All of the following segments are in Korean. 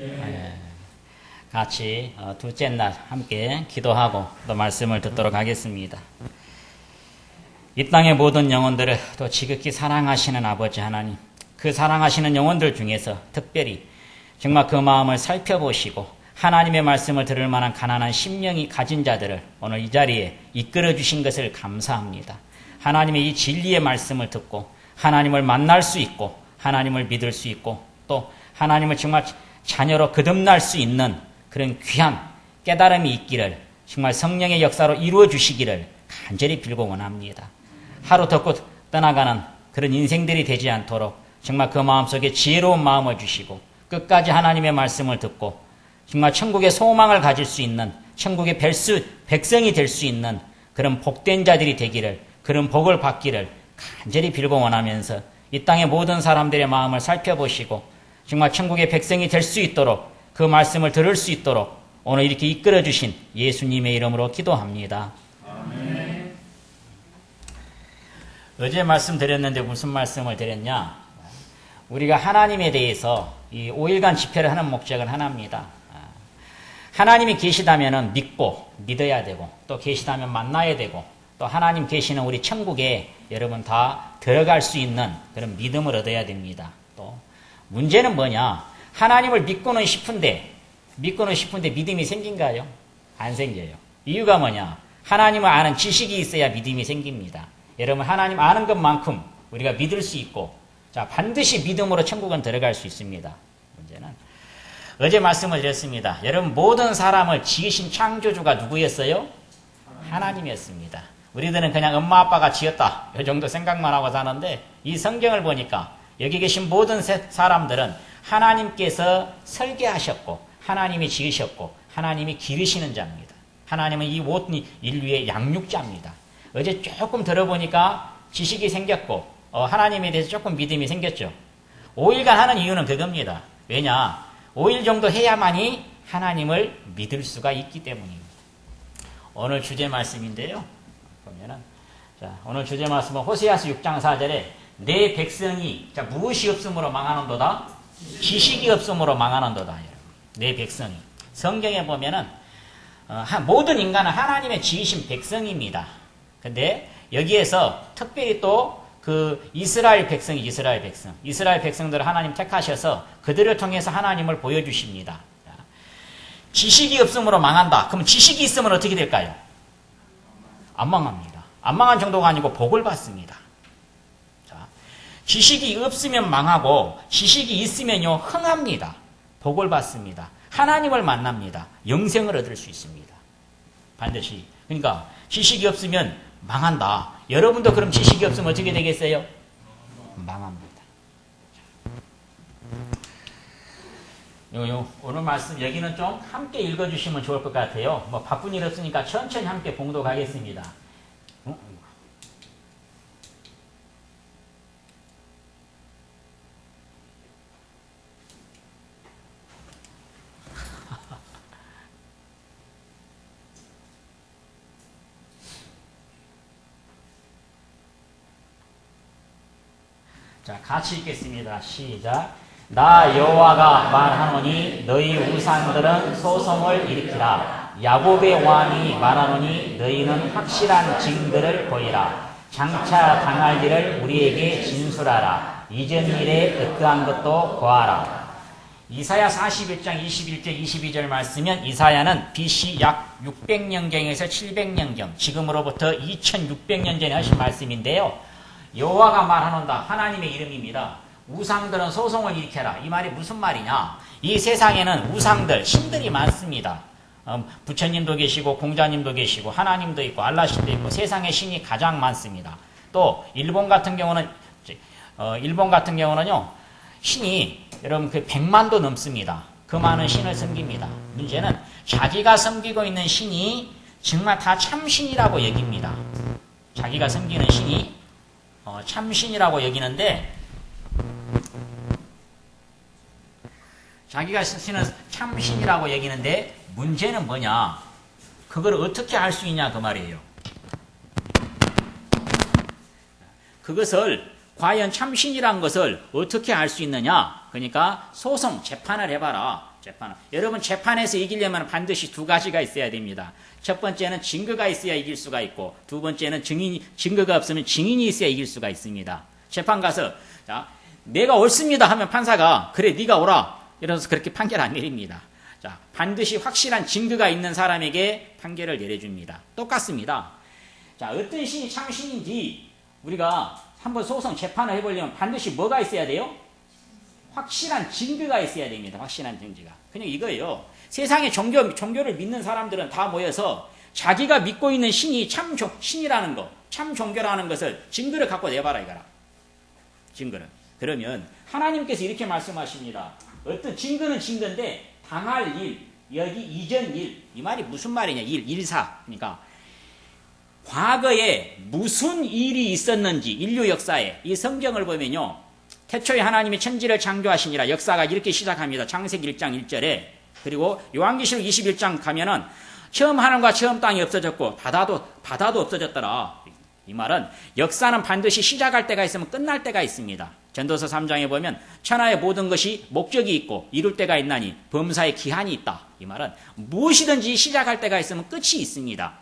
예, 같이 둘째 날 함께 기도하고 또 말씀을 듣도록 하겠습니다. 이 땅의 모든 영혼들을 또 지극히 사랑하시는 아버지 하나님, 그 사랑하시는 영혼들 중에서 특별히 정말 그 마음을 살펴보시고 하나님의 말씀을 들을 만한 가난한 심령이 가진 자들을 오늘 이 자리에 이끌어 주신 것을 감사합니다. 하나님의 이 진리의 말씀을 듣고 하나님을 만날 수 있고 하나님을 믿을 수 있고 또 하나님을 정말 자녀로 거듭날 수 있는 그런 귀한 깨달음이 있기를 정말 성령의 역사로 이루어 주시기를 간절히 빌고 원합니다. 하루 덮고 떠나가는 그런 인생들이 되지 않도록 정말 그 마음속에 지혜로운 마음을 주시고 끝까지 하나님의 말씀을 듣고 정말 천국의 소망을 가질 수 있는 천국의 백성이 될 수 있는 그런 복된 자들이 되기를 그런 복을 받기를 간절히 빌고 원하면서 이 땅의 모든 사람들의 마음을 살펴보시고 정말 천국의 백성이 될 수 있도록 그 말씀을 들을 수 있도록 오늘 이렇게 이끌어 주신 예수님의 이름으로 기도합니다. 아멘. 어제 말씀드렸는데 무슨 말씀을 드렸냐? 우리가 하나님에 대해서 이 5일간 집회를 하는 목적은 하나입니다. 하나님이 계시다면 믿고 믿어야 되고 또 계시다면 만나야 되고 또 하나님 계시는 우리 천국에 여러분 다 들어갈 수 있는 그런 믿음을 얻어야 됩니다. 또 문제는 뭐냐? 하나님을 믿고는 싶은데 믿음이 생긴가요? 안 생겨요. 이유가 뭐냐? 하나님을 아는 지식이 있어야 믿음이 생깁니다. 여러분 하나님 아는 것만큼 우리가 믿을 수 있고 자 반드시 믿음으로 천국은 들어갈 수 있습니다. 문제는 어제 말씀을 드렸습니다. 여러분 모든 사람을 지으신 창조주가 누구였어요? 하나님이었습니다. 우리들은 그냥 엄마 아빠가 지었다 이 정도 생각만 하고 사는데 이 성경을 보니까 여기 계신 모든 사람들은 하나님께서 설계하셨고 하나님이 지으셨고 하나님이 기르시는 자입니다. 하나님은 이 모든 인류의 양육자입니다. 어제 조금 들어보니까 지식이 생겼고 하나님에 대해서 조금 믿음이 생겼죠. 5일간 하는 이유는 그겁니다. 왜냐? 5일 정도 해야만이 하나님을 믿을 수가 있기 때문입니다. 오늘 주제 말씀인데요. 보면은 자, 오늘 주제 말씀은 호세아서 6장 4절에 내 백성이 자 무엇이 없음으로 망하는도다? 지식이 없음으로 망하는도다. 내 백성이. 성경에 보면은 모든 인간은 하나님의 지으신 백성입니다. 근데 여기에서 특별히 또 그 이스라엘 백성들을 하나님 택하셔서 그들을 통해서 하나님을 보여주십니다. 지식이 없음으로 망한다. 그러면 지식이 있으면 어떻게 될까요? 안 망합니다. 안 망한 정도가 아니고 복을 받습니다. 자, 지식이 없으면 망하고 지식이 있으면요 흥합니다. 복을 받습니다. 하나님을 만납니다. 영생을 얻을 수 있습니다. 반드시. 그러니까 지식이 없으면 망한다. 여러분도 그럼 지식이 없으면 어떻게 되겠어요? 망합니다. 오늘 말씀 여기는 좀 함께 읽어주시면 좋을 것 같아요. 뭐 바쁜 일 없으니까 천천히 함께 봉독하겠습니다. 자, 같이 읽겠습니다. 시작. 나 여호와가 말하노니 너희 우상들은 소송을 일으키라. 야곱의 왕이 말하노니 너희는 확실한 징들을 보이라. 장차 당할 일을 우리에게 진술하라. 이전 일에 어떠한 것도 고하라. 이사야 41장 21절 22절 말씀은 이사야는 BC 약 600년경에서 700년경 지금으로부터 2600년 전에 하신 말씀인데요. 여호와가 말하는다. 하나님의 이름입니다. 우상들은 소송을 일으켜라. 이 말이 무슨 말이냐? 이 세상에는 우상들, 신들이 많습니다. 부처님도 계시고 공자님도 계시고 하나님도 있고 알라신도 있고 세상에 신이 가장 많습니다. 또 일본 같은 경우는요 신이 여러분 그 100만도 넘습니다. 그 많은 신을 섬깁니다. 문제는 자기가 섬기고 있는 신이 정말 다 참신이라고 여깁니다. 자기가 섬기는 신이 참신이라고 여기는데 자기가 신은 참신이라고 여기는데 문제는 뭐냐? 그걸 어떻게 알 수 있냐 그 말이에요. 그것을 과연 참신이란 것을 어떻게 알 수 있느냐? 그러니까 소송, 재판을 해봐라. 재판은. 여러분 재판에서 이기려면 반드시 두 가지가 있어야 됩니다. 첫 번째는 증거가 있어야 이길 수가 있고 두 번째는 증거가 없으면 증인이 있어야 이길 수가 있습니다. 재판 가서 자, 내가 옳습니다 하면 판사가 그래 네가 옳아 이러면서 그렇게 판결 안 내립니다. 자, 반드시 확실한 증거가 있는 사람에게 판결을 내려줍니다. 똑같습니다. 자, 어떤 신이 참신인지 우리가 한번 소송 재판을 해보려면 반드시 뭐가 있어야 돼요? 확실한 증거가 있어야 됩니다. 확실한 증거가. 그냥 이거예요. 세상에 종교를 믿는 사람들은 다 모여서 자기가 믿고 있는 신이 신이라는 거, 참 종교라는 것을 증거를 갖고 내봐라 이거라. 증거를. 그러면 하나님께서 이렇게 말씀하십니다. 어떤 증거는 증거인데 당할 일, 여기 이전 일, 이 말이 무슨 말이냐? 일사. 그러니까 과거에 무슨 일이 있었는지 인류 역사에 이 성경을 보면요. 태초에 하나님이 천지를 창조하시니라 역사가 이렇게 시작합니다. 창세기 1장 1절에 그리고 요한계시록 21장 가면은 처음 하늘과 처음 땅이 없어졌고 바다도 없어졌더라. 이 말은 역사는 반드시 시작할 때가 있으면 끝날 때가 있습니다. 전도서 3장에 보면 천하의 모든 것이 목적이 있고 이룰 때가 있나니 범사의 기한이 있다. 이 말은 무엇이든지 시작할 때가 있으면 끝이 있습니다.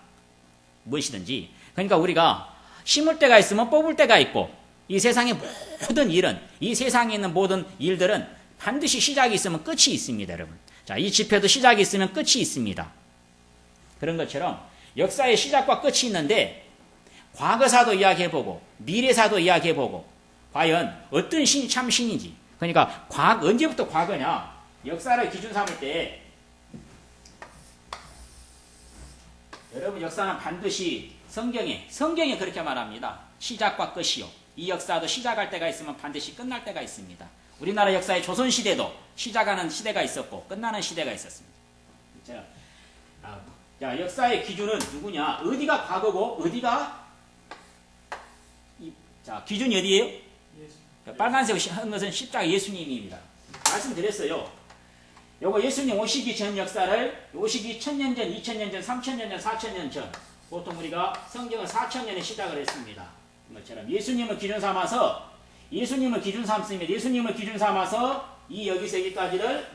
무엇이든지. 그러니까 우리가 심을 때가 있으면 뽑을 때가 있고 이 세상의 모든 일은 이 세상에 있는 모든 일들은 반드시 시작이 있으면 끝이 있습니다. 여러분. 자, 이 집회도 시작이 있으면 끝이 있습니다. 그런 것처럼 역사의 시작과 끝이 있는데 과거사도 이야기해보고 미래사도 이야기해보고 과연 어떤 신이 참 신인지. 그러니까 언제부터 과거냐. 역사를 기준 삼을 때 여러분 역사는 반드시 성경에 그렇게 말합니다. 시작과 끝이요. 이 역사도 시작할 때가 있으면 반드시 끝날 때가 있습니다. 우리나라 역사의 조선시대도 시작하는 시대가 있었고 끝나는 시대가 있었습니다. 자, 역사의 기준은 누구냐? 어디가 과거고 어디가 자, 기준이 어디예요? 빨간색 한 것은 십자가 예수님입니다. 말씀드렸어요. 요거 예수님 오시기 전 역사를 오시기 1000년 전, 2000년 전, 3000년 전, 4000년 전 보통 우리가 성경은 4000년에 시작을 했습니다. 것처럼 예수님을 기준 삼아서 이 여기서 여기까지를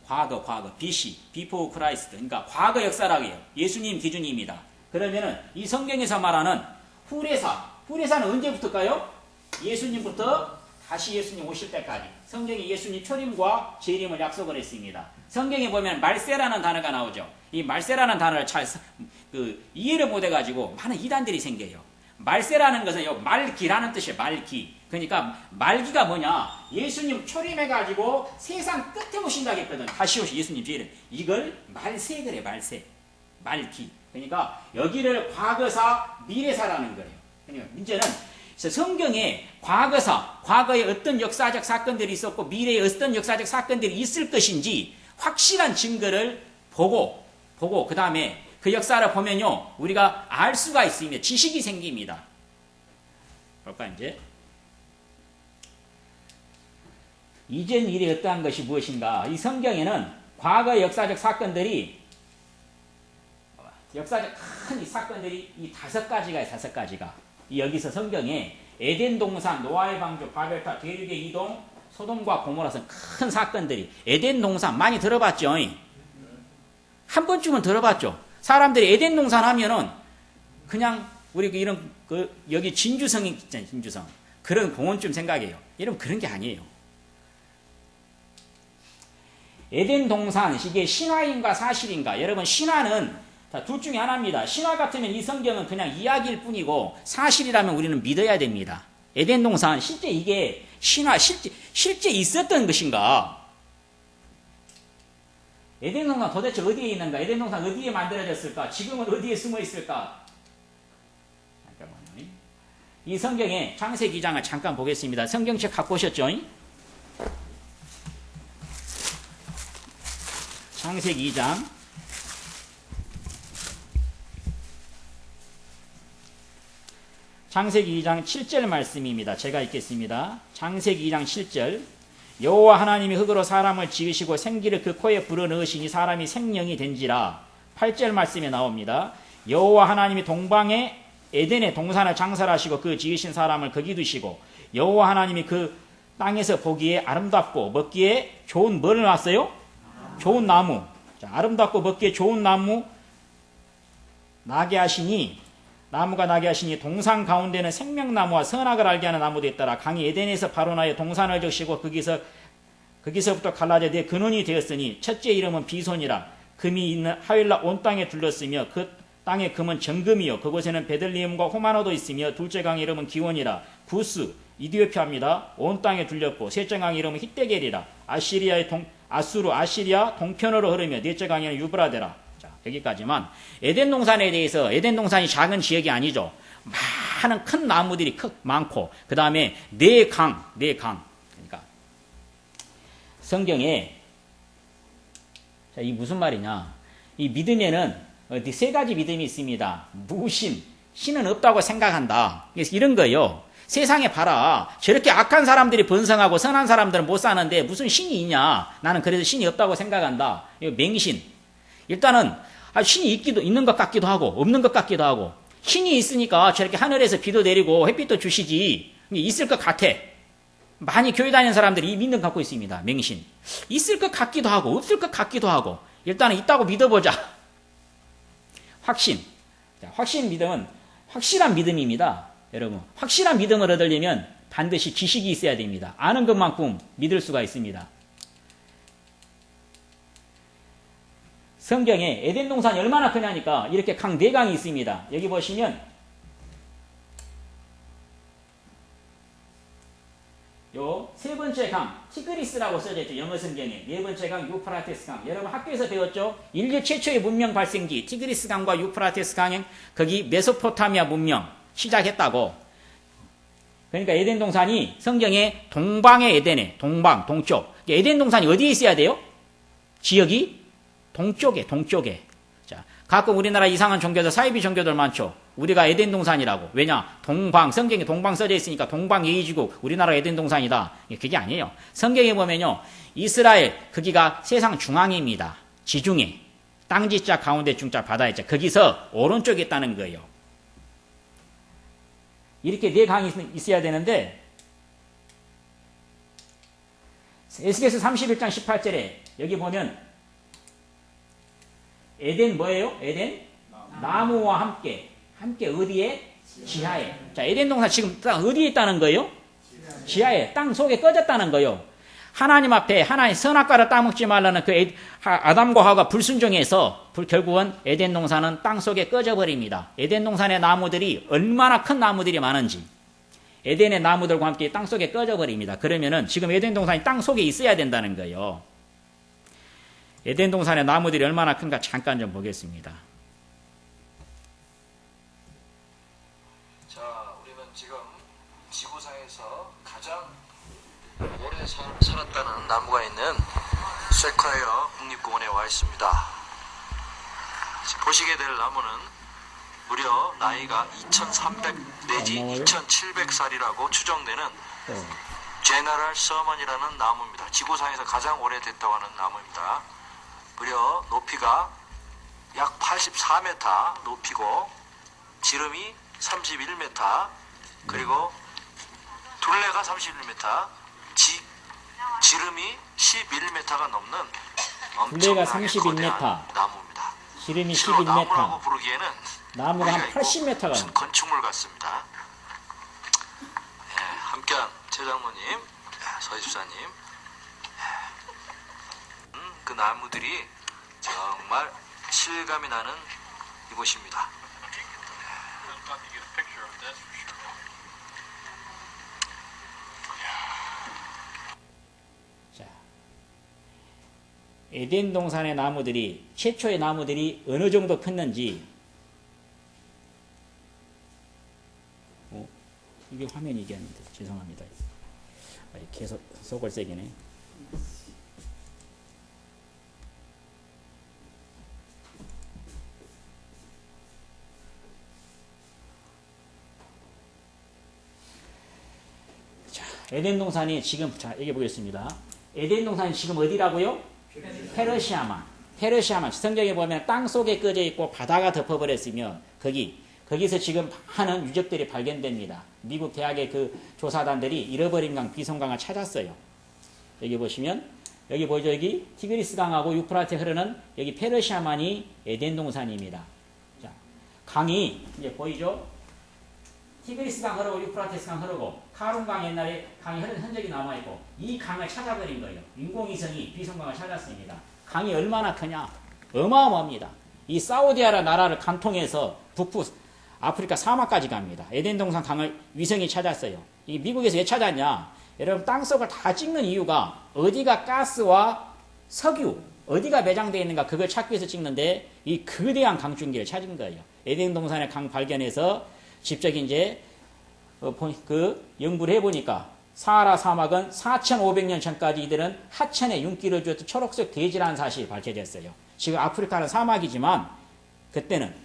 과거 BC, Before Christ 그러니까 과거 역사라고 해요. 예수님 기준입니다. 그러면은 이 성경에서 말하는 후레사는 언제부터일까요? 예수님부터 다시 예수님 오실 때까지 성경이 예수님 초림과 재림을 약속을 했습니다. 성경에 보면 말세라는 단어가 나오죠. 이 말세라는 단어를 잘 이해를 못해가지고 많은 이단들이 생겨요. 말세라는 것은 말기라는 뜻이에요. 말기. 그러니까 말기가 뭐냐? 예수님 초림해가지고 세상 끝에 오신다고 했거든. 다시 오신 예수님 뒤에. 이걸 말세 그래. 말세. 말기. 그러니까 여기를 과거사, 미래사라는 거예요. 그러니까 문제는 성경에 과거에 어떤 역사적 사건들이 있었고 미래에 어떤 역사적 사건들이 있을 것인지 확실한 증거를 보고 그 다음에 그 역사를 보면요 우리가 알 수가 있습니다. 지식이 생깁니다. 볼까 이제 이전 일이 어떠한 것이 무엇인가? 이 성경에는 과거의 역사적 사건들이 큰 이 사건들이 이 5가지가 5가지가 여기서 성경에 에덴 동산, 노아의 방주, 바벨탑, 대륙의 이동, 소돔과 고모라선 큰 사건들이 에덴 동산 많이 들어봤죠? 한 번쯤은 들어봤죠? 사람들이 에덴 동산 하면은 그냥 우리 이런 여기 진주성이 있잖아요. 진주성. 그런 공원쯤 생각해요. 여러분 그런 게 아니에요. 에덴 동산 이게 신화인가 사실인가? 여러분 신화는 둘 중에 하나입니다. 신화 같으면 이 성경은 그냥 이야기일 뿐이고 사실이라면 우리는 믿어야 됩니다. 에덴 동산 실제 이게 신화 실제 있었던 것인가? 에덴 동산 도대체 어디에 있는가? 에덴 동산 어디에 만들어졌을까? 지금은 어디에 숨어 있을까? 잠깐만요. 이 성경의 창세기 2장을 잠깐 보겠습니다. 성경책 갖고 오셨죠? 창세기 2장 창세기 2장 7절 말씀입니다. 제가 읽겠습니다. 창세기 2장 7절 여호와 하나님이 흙으로 사람을 지으시고 생기를 그 코에 불어넣으시니 사람이 생명이 된지라. 8절 말씀에 나옵니다. 여호와 하나님이 동방에 에덴의 동산을 장설하시고 그 지으신 사람을 거기 두시고 여호와 하나님이 그 땅에서 보기에 아름답고 먹기에 좋은 뭐를 놨어요? 좋은 나무. 자, 아름답고 먹기에 좋은 나무 나게 하시니 나무가 나게 하시니 동산 가운데는 생명나무와 선악을 알게 하는 나무도 있더라. 강이 에덴에서 발원하여 동산을 적시고 거기서부터 갈라져 내 근원이 되었으니 첫째 이름은 비손이라. 금이 있는 하윌라 온 땅에 둘렀으며 그 땅의 금은 정금이요 그곳에는 베들리헴과 호마노도 있으며 둘째 강 이름은 기원이라. 구스 이디오피아입니다. 온 땅에 둘렸고 셋째 강 이름은 히데겔이라. 아시리아 동편으로 흐르며 넷째 강에는 유브라데라. 자, 여기까지만. 에덴 동산에 대해서 에덴 동산이 작은 지역이 아니죠. 많은 큰 나무들이 많고 그 다음에 네 강. 그러니까 성경에 자, 이 무슨 말이냐? 이 믿음에는 세 가지 믿음이 있습니다. 무신, 신은 없다고 생각한다. 그래서 이런 거예요. 세상에 봐라. 저렇게 악한 사람들이 번성하고 선한 사람들은 못 사는데 무슨 신이 있냐? 나는 그래서 신이 없다고 생각한다. 이거 맹신. 일단은 신이 있는 것 같기도 하고 없는 것 같기도 하고 신이 있으니까 저렇게 하늘에서 비도 내리고 햇빛도 주시지. 있을 것 같아. 많이 교회 다니는 사람들이 이 믿음 갖고 있습니다. 맹신. 있을 것 같기도 하고 없을 것 같기도 하고 일단은 있다고 믿어보자. 확신. 자, 확신 믿음은 확실한 믿음입니다. 여러분 확실한 믿음을 얻으려면 반드시 지식이 있어야 됩니다. 아는 것만큼 믿을 수가 있습니다. 성경에 에덴 동산이 얼마나 크냐니까 이렇게 강 4강이 있습니다. 여기 보시면 요 세 번째 강 티그리스라고 써져 있죠. 영어 성경에. 네 번째 강 유프라테스 강. 여러분 학교에서 배웠죠? 인류 최초의 문명 발생지 티그리스 강과 유프라테스 강은 거기 메소포타미아 문명 시작했다고. 그러니까 에덴 동산이 성경에 동방의 에덴에 동쪽. 에덴 동산이 어디에 있어야 돼요? 지역이 동쪽에. 자, 가끔 우리나라 이상한 종교들 사이비 종교들 많죠. 우리가 에덴 동산이라고. 왜냐? 성경에 동방 써져 있으니까 동방 예의지국, 우리나라 에덴 동산이다. 그게 아니에요. 성경에 보면요. 이스라엘, 거기가 세상 중앙입니다. 지중해. 땅지자 가운데 중자 바다에 거기서 오른쪽에 있다는 거예요. 이렇게 4강이 있어야 되는데, 에스겔서 31장 18절에 여기 보면, 에덴 뭐예요? 에덴? 나무와 함께 어디에? 지하에. 자, 에덴 동산 지금 땅 어디에 있다는 거예요? 지하에. 땅 속에 꺼졌다는 거예요. 하나님 앞에 하나님 선악과를 따먹지 말라는 그 아담과 하와가 불순종해서 결국은 에덴 동산은 땅 속에 꺼져버립니다. 에덴 동산의 나무들이 얼마나 큰 나무들이 많은지 에덴의 나무들과 함께 땅 속에 꺼져버립니다. 그러면은 지금 에덴 동산이 땅 속에 있어야 된다는 거예요. 에덴 동산의 나무들이 얼마나 큰가 잠깐 좀 보겠습니다. 자, 우리는 지금 지구상에서 가장 오래 살았다는 나무가 있는 세콰이어 국립공원에 와 있습니다. 보시게 될 나무는 무려 나이가 2300 내지 2700살이라고 추정되는 제너럴 서먼이라는 나무입니다. 지구상에서 가장 오래됐다고 하는 나무입니다. 무려 높이가 약 84m 높이고 지름이 31m 그리고 둘레가 31m 지름이 11m가 넘는 엄청나게 거대한 나무입니다. 지름이 실로 11m. 나무라고 부르기에는 나무가 한 80m가 무슨 건축물 같습니다. 네, 함께한 최장로님, 서집사님, 그 나무들이 정말 실감이 나는 이곳입니다. 자, 에덴 동산의 나무들이 최초의 나무들이 어느 정도 컸는지 이게 화면이 이게 아닌데 죄송합니다. 계속 속을 새기네. 에덴 동산이 지금 자 여기 보겠습니다. 에덴 동산이 지금 어디라고요? 페르시아만. 성경에 보면 땅 속에 꺼져 있고 바다가 덮어버렸으며 거기서 지금 하는 유적들이 발견됩니다. 미국 대학의 그 조사단들이 잃어버린 강 비송강을 찾았어요. 여기 보시면 여기 보이죠? 여기 티그리스 강하고 유프라테 흐르는 여기 페르시아만이 에덴 동산입니다. 자, 강이 이제 보이죠? 티그리스 강 흐르고 유프라테스 강 흐르고 카룬 강 옛날에 강이 흐른 흔적이 남아있고 이 강을 찾아버린 거예요. 인공위성이 비성강을 찾았습니다. 강이 얼마나 크냐? 어마어마합니다. 이 사우디아라 나라를 관통해서 북부 아프리카 사막까지 갑니다. 에덴 동산 강을 위성이 찾았어요. 이 미국에서 왜 찾았냐? 여러분 땅속을 다 찍는 이유가 어디가 가스와 석유 어디가 매장되어 있는가 그걸 찾기 위해서 찍는데 이 거대한 강줄기를 찾은 거예요. 에덴 동산의 강 발견해서 직접 이제 그 연구를 해보니까 사하라 사막은 4,500년 전까지 이들은 하천에 윤기를 주었던 초록색 대지라는 사실이 밝혀졌어요. 지금 아프리카는 사막이지만 그때는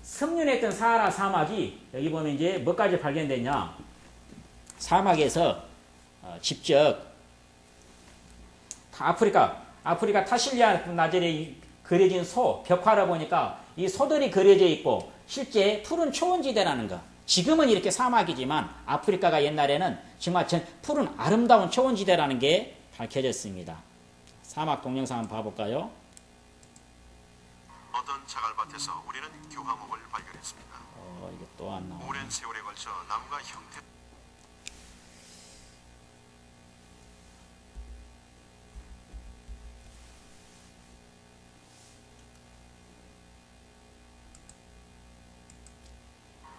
섭륜했던 사하라 사막이 여기 보면 이제 뭐까지 발견됐냐? 사막에서 직접 아프리카 타실리아 나젤에 그려진 소 벽화를 보니까 이 소들이 그려져 있고 실제 푸른 초원지대라는 거. 지금은 이렇게 사막이지만 아프리카가 옛날에는 정말 푸른 아름다운 초원지대라는 게 밝혀졌습니다. 사막 동영상 한번 봐볼까요? 어떤 자갈밭에서 우리는 교화목을 발견했습니다. 이게 또 안 나오네. 오랜 세월에 걸쳐 나무가 형태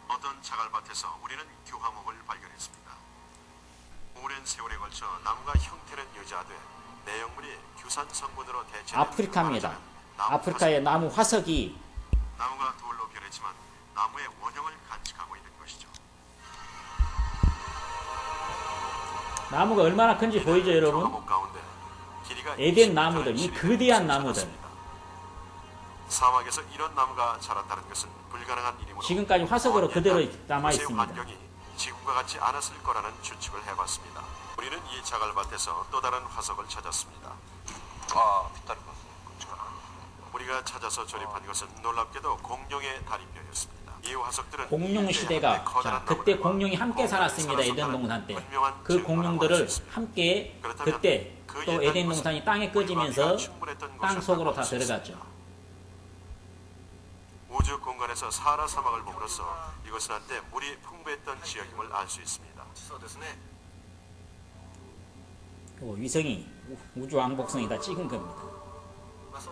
어떤 자갈밭에서 우리는 교화목을 발견했습니다. 오랜 세월에 걸쳐 나무가 형태는 유지하되 내용물이 규산 성분으로 대체된 아프리카입니다. 아프리카의 나무 화석이 나무가 돌로 변했지만 나무의 원형을 간직하고 있는 것이죠. 나무가 얼마나 큰지 보이죠, 여러분? 교화목 가운데 길이가 에덴 20m 나무들, 이 실이 거대한 나무들. 자랐습니다. 사막에서 이런 나무가 자랐다는 것은 불가능한 일이므로 지금까지 화석으로 그대로 남아 요새 있습니다. 환경이 지금과 같지 않았을 거라는 추측을 해봤습니다. 우리는 이 자갈밭에서 또 다른 화석을 찾았습니다. 우리가 찾아서 조립한 것은 놀랍게도 공룡의 다리뼈였습니다. 이 화석들은 공룡 시대가 그때 공룡이 함께 살았습니다. 에덴 동산 때. 그 공룡들을 함께 그때 또 에덴 동산이 땅에 꺼지면서 땅 속으로 다 들어갔죠. 우주 공간에서 사하라 사막을 보므로써 이것은 한때 물이 풍부했던 지역임을 알 수 있습니다. 위성이 우주 왕복성이 다 찍은 겁니다.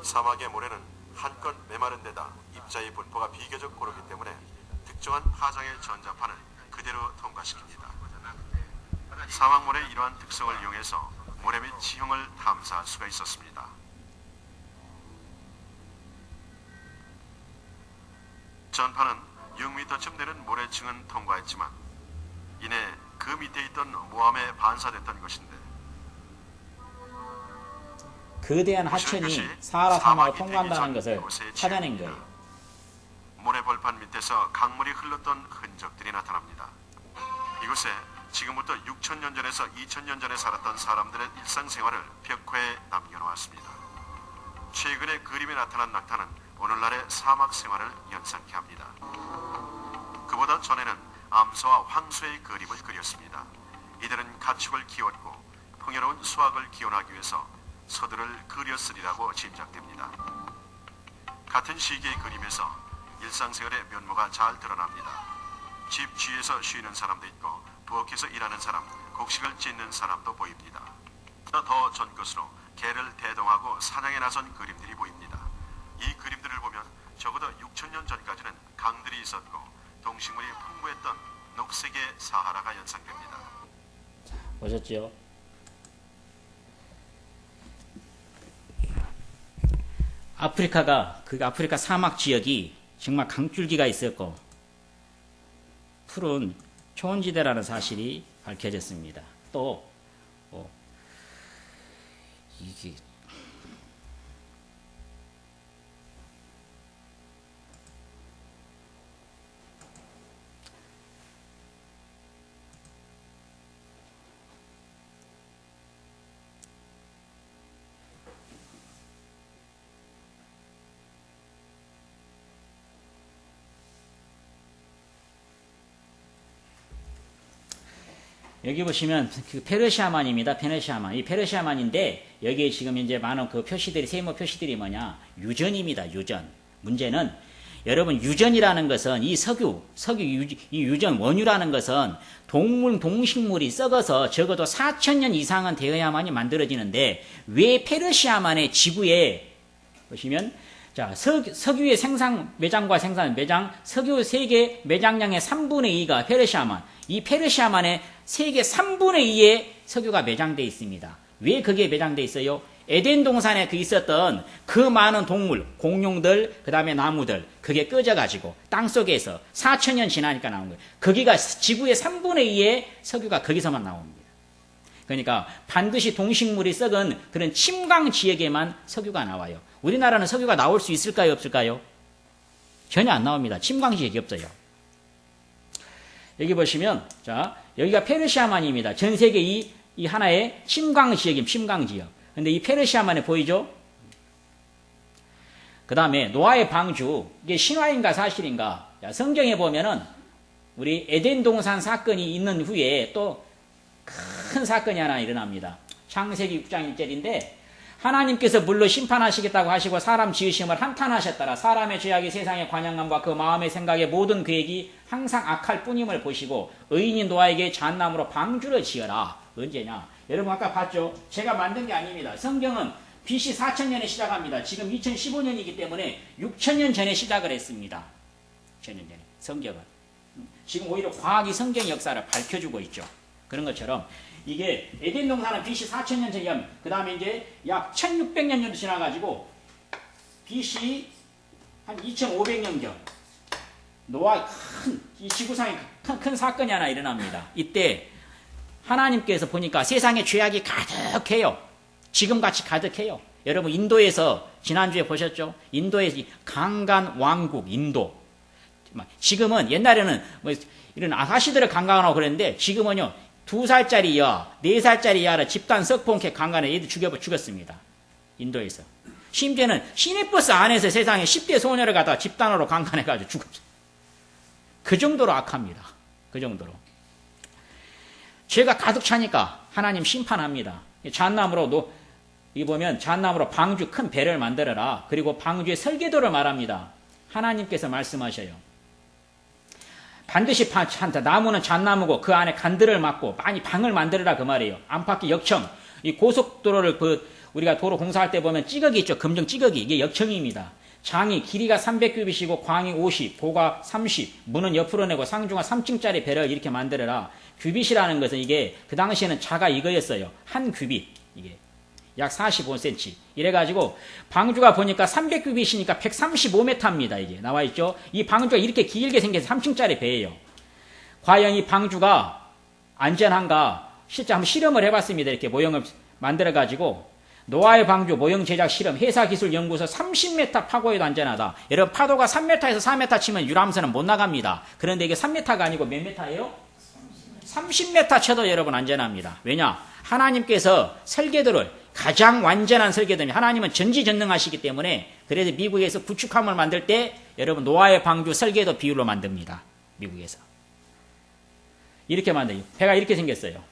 사막의 모래는 한껏 메마른 데다 입자의 분포가 비교적 고르기 때문에 특정한 파장의 전자파는 그대로 통과시킵니다. 사막 모래의 이러한 특성을 이용해서 모래 및 지형을 탐사할 수가 있었습니다. 전파는 6m쯤 되는 모래층은 통과했지만 이내 그 밑에 있던 모함에 반사됐던 것인데 거대한 하천이 사하라 사막을 통과한다는 것을 찾아낸 거예요. 모래벌판 밑에서 강물이 흘렀던 흔적들이 나타납니다. 이곳에 지금부터 6,000년 전에서 2,000년 전에 살았던 사람들의 일상생활을 벽화에 남겨놓았습니다. 최근에 그림에 나타난 낙타는 오늘날의 사막 생활을 연상케 합니다. 그보다 전에는 암소와 황소의 그림을 그렸습니다. 이들은 가축을 키웠고 풍요로운 수확을 기원하기 위해서 소들을 그렸으리라고 짐작됩니다. 같은 시기의 그림에서 일상생활의 면모가 잘 드러납니다. 집 뒤에서 쉬는 사람도 있고 부엌에서 일하는 사람, 곡식을 찢는 사람도 보입니다. 더 전 것으로 개를 대동하고 사냥에 나선 그림들이 보입니다. 이 그림들을 보면 적어도 6,000년 전까지는 강들이 있었고 동식물이 풍부했던 녹색의 사하라가 연상됩니다. 보셨죠? 아프리카 사막 지역이 정말 강줄기가 있었고 푸른 초원지대라는 사실이 밝혀졌습니다. 또 이게 여기 보시면 그 페르시아만입니다. 페르시아만. 이 페르시아만인데 여기에 지금 이제 많은 그 표시들이 세모 표시들이 뭐냐? 유전입니다. 유전. 문제는 여러분 유전이라는 것은 이 이 유전 원유라는 것은 동식물이 썩어서 적어도 4,000년 이상은 되어야만이 만들어지는데 왜 페르시아만의 지구에 보시면 자, 석유의 매장과 매장, 석유 세계 매장량의 3분의 2가 페르시아만. 이 페르시아만의 세계 3분의 2의 석유가 매장되어 있습니다. 왜 그게 매장되어 있어요? 에덴 동산에 있었던 그 많은 동물, 공룡들, 그 다음에 나무들, 그게 꺼져가지고 땅속에서 4,000년 지나니까 나온 거예요. 거기가 지구의 3분의 2의 석유가 거기서만 나옵니다. 그러니까 반드시 동식물이 썩은 그런 침강 지역에만 석유가 나와요. 우리나라는 석유가 나올 수 있을까요? 없을까요? 전혀 안 나옵니다. 침강 지역이 없어요. 여기 보시면, 자, 여기가 페르시아만입니다. 전 세계 이 하나의 침강 지역입니다. 침강 지역. 근데 이 페르시아만에 보이죠? 그 다음에 노아의 방주. 이게 신화인가 사실인가? 자, 성경에 보면은 우리 에덴 동산 사건이 있는 후에 또 큰 사건이 하나 일어납니다. 창세기 6장 1절인데 하나님께서 물로 심판하시겠다고 하시고 사람 지으심을 한탄하셨더라. 사람의 죄악이 세상의 관양함과 그 마음의 생각의 모든 계획이 항상 악할 뿐임을 보시고 의인인 노아에게 잣나무로 방주를 지어라. 언제냐? 여러분 아까 봤죠? 제가 만든 게 아닙니다. 성경은 BC 4,000년에 시작합니다. 지금 2015년이기 때문에 6,000년 전에 시작을 했습니다. 6,000년 전에. 성경은. 지금 오히려 과학이 성경 역사를 밝혀주고 있죠. 그런 것처럼 이게 에덴 동산은 BC 4,000년 전이면 그 다음에 이제 약 1,600년 정도 지나가지고 BC 한 2,500년경 노아 이 지구상에 큰 사건이 하나 일어납니다. 이때 하나님께서 보니까 세상에 죄악이 가득해요. 지금같이 가득해요. 여러분 인도에서 지난주에 보셨죠? 인도의 강간 왕국 인도. 지금은 옛날에는 뭐 이런 아사시들을 강간하고 그랬는데 지금은요 2살짜리 이하, 4살짜리 이하를 집단 석봉캐 강간해 얘들 죽였습니다. 인도에서. 심지어는 시내버스 안에서 세상에 10대 소녀를 갖다가 집단으로 강간해가지고 죽었어요. 그 정도로 악합니다. 그 정도로. 죄가 가득 차니까 하나님 심판합니다. 잣나무로 이 보면 잣나무로 방주 큰 배를 만들어라. 그리고 방주의 설계도를 말합니다. 하나님께서 말씀하셔요. 반드시 나무는 잣나무고 그 안에 간들을 막고 많이 방을 만들어라 그 말이에요. 안팎의 역청. 이 고속도로를 우리가 도로 공사할 때 보면 찌꺼기 있죠. 검정 찌꺼기. 이게 역청입니다. 장이 길이가 300규빗이고 광이 50, 고가 30, 문은 옆으로 내고 상중하 3층짜리 배를 이렇게 만들어라. 규빗이라는 것은 이게 그 당시에는 자가 이거였어요. 한 규빗. 이게 약 45cm. 이래가지고 방주가 보니까 300규빗이니까 135m입니다. 이게 나와있죠. 이 방주가 이렇게 길게 생겨서 3층짜리 배예요. 과연 이 방주가 안전한가? 실제 한번 실험을 해봤습니다. 이렇게 모형을 만들어가지고 노아의 방주 모형 제작 실험 회사기술연구소 30m 파고에도 안전하다. 여러분 파도가 3m에서 4m 치면 유람선은 못 나갑니다. 그런데 이게 3m가 아니고 몇 m예요? 30m 쳐도 여러분 안전합니다. 왜냐? 하나님께서 설계도를 가장 완전한 설계도입니다. 하나님은 전지전능하시기 때문에 그래서 미국에서 구축함을 만들 때 여러분 노아의 방주 설계도 비율로 만듭니다. 미국에서. 이렇게 만들어요. 배가 이렇게 생겼어요.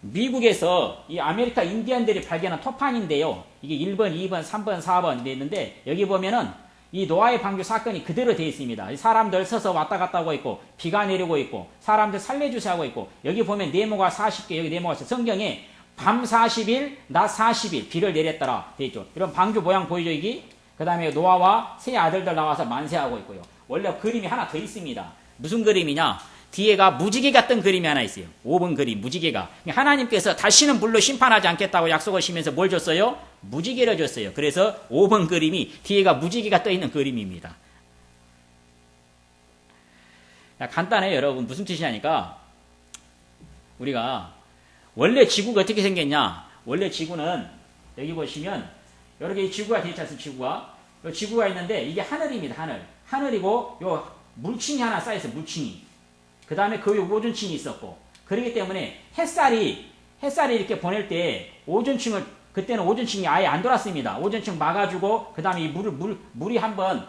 미국에서 이 아메리카 인디언들이 발견한 토판인데요. 이게 1번, 2번, 3번, 4번 돼 있는데 여기 보면은 이 노아의 방주 사건이 그대로 되어 있습니다. 사람들 서서 왔다 갔다 하고 있고 비가 내리고 있고 사람들 살레주세 하고 있고 여기 보면 네모가 40개 여기 네모가 있어요. 성경에 밤 40일, 낮 40일 비를 내렸더라 되어 있죠. 이런 방주 모양 보이죠 이게? 그 다음에 노아와 세 아들들 나와서 만세하고 있고요. 원래 그림이 하나 더 있습니다. 무슨 그림이냐? 뒤에가 무지개 같은 그림이 하나 있어요. 5번 그림 무지개가. 하나님께서 다시는 물로 심판하지 않겠다고 약속하시면서 뭘 줬어요? 무지개를 줬어요. 그래서 5번 그림이 뒤에가 무지개가 떠있는 그림입니다. 간단해요 여러분. 무슨 뜻이냐니까 우리가 원래 지구가 어떻게 생겼냐? 원래 지구는 여기 보시면 이렇게 지구가 되어 있지 않습니까? 지구가 있는데 이게 하늘입니다. 하늘이고 요 물층이 하나 쌓여있어요. 물층이. 그 다음에 그 위에 오존층이 있었고 그렇기 때문에 햇살이 이렇게 보낼 때 그때는 오존층이 아예 안 돌았습니다. 오존층 막아주고 그 다음에 이 물이 한번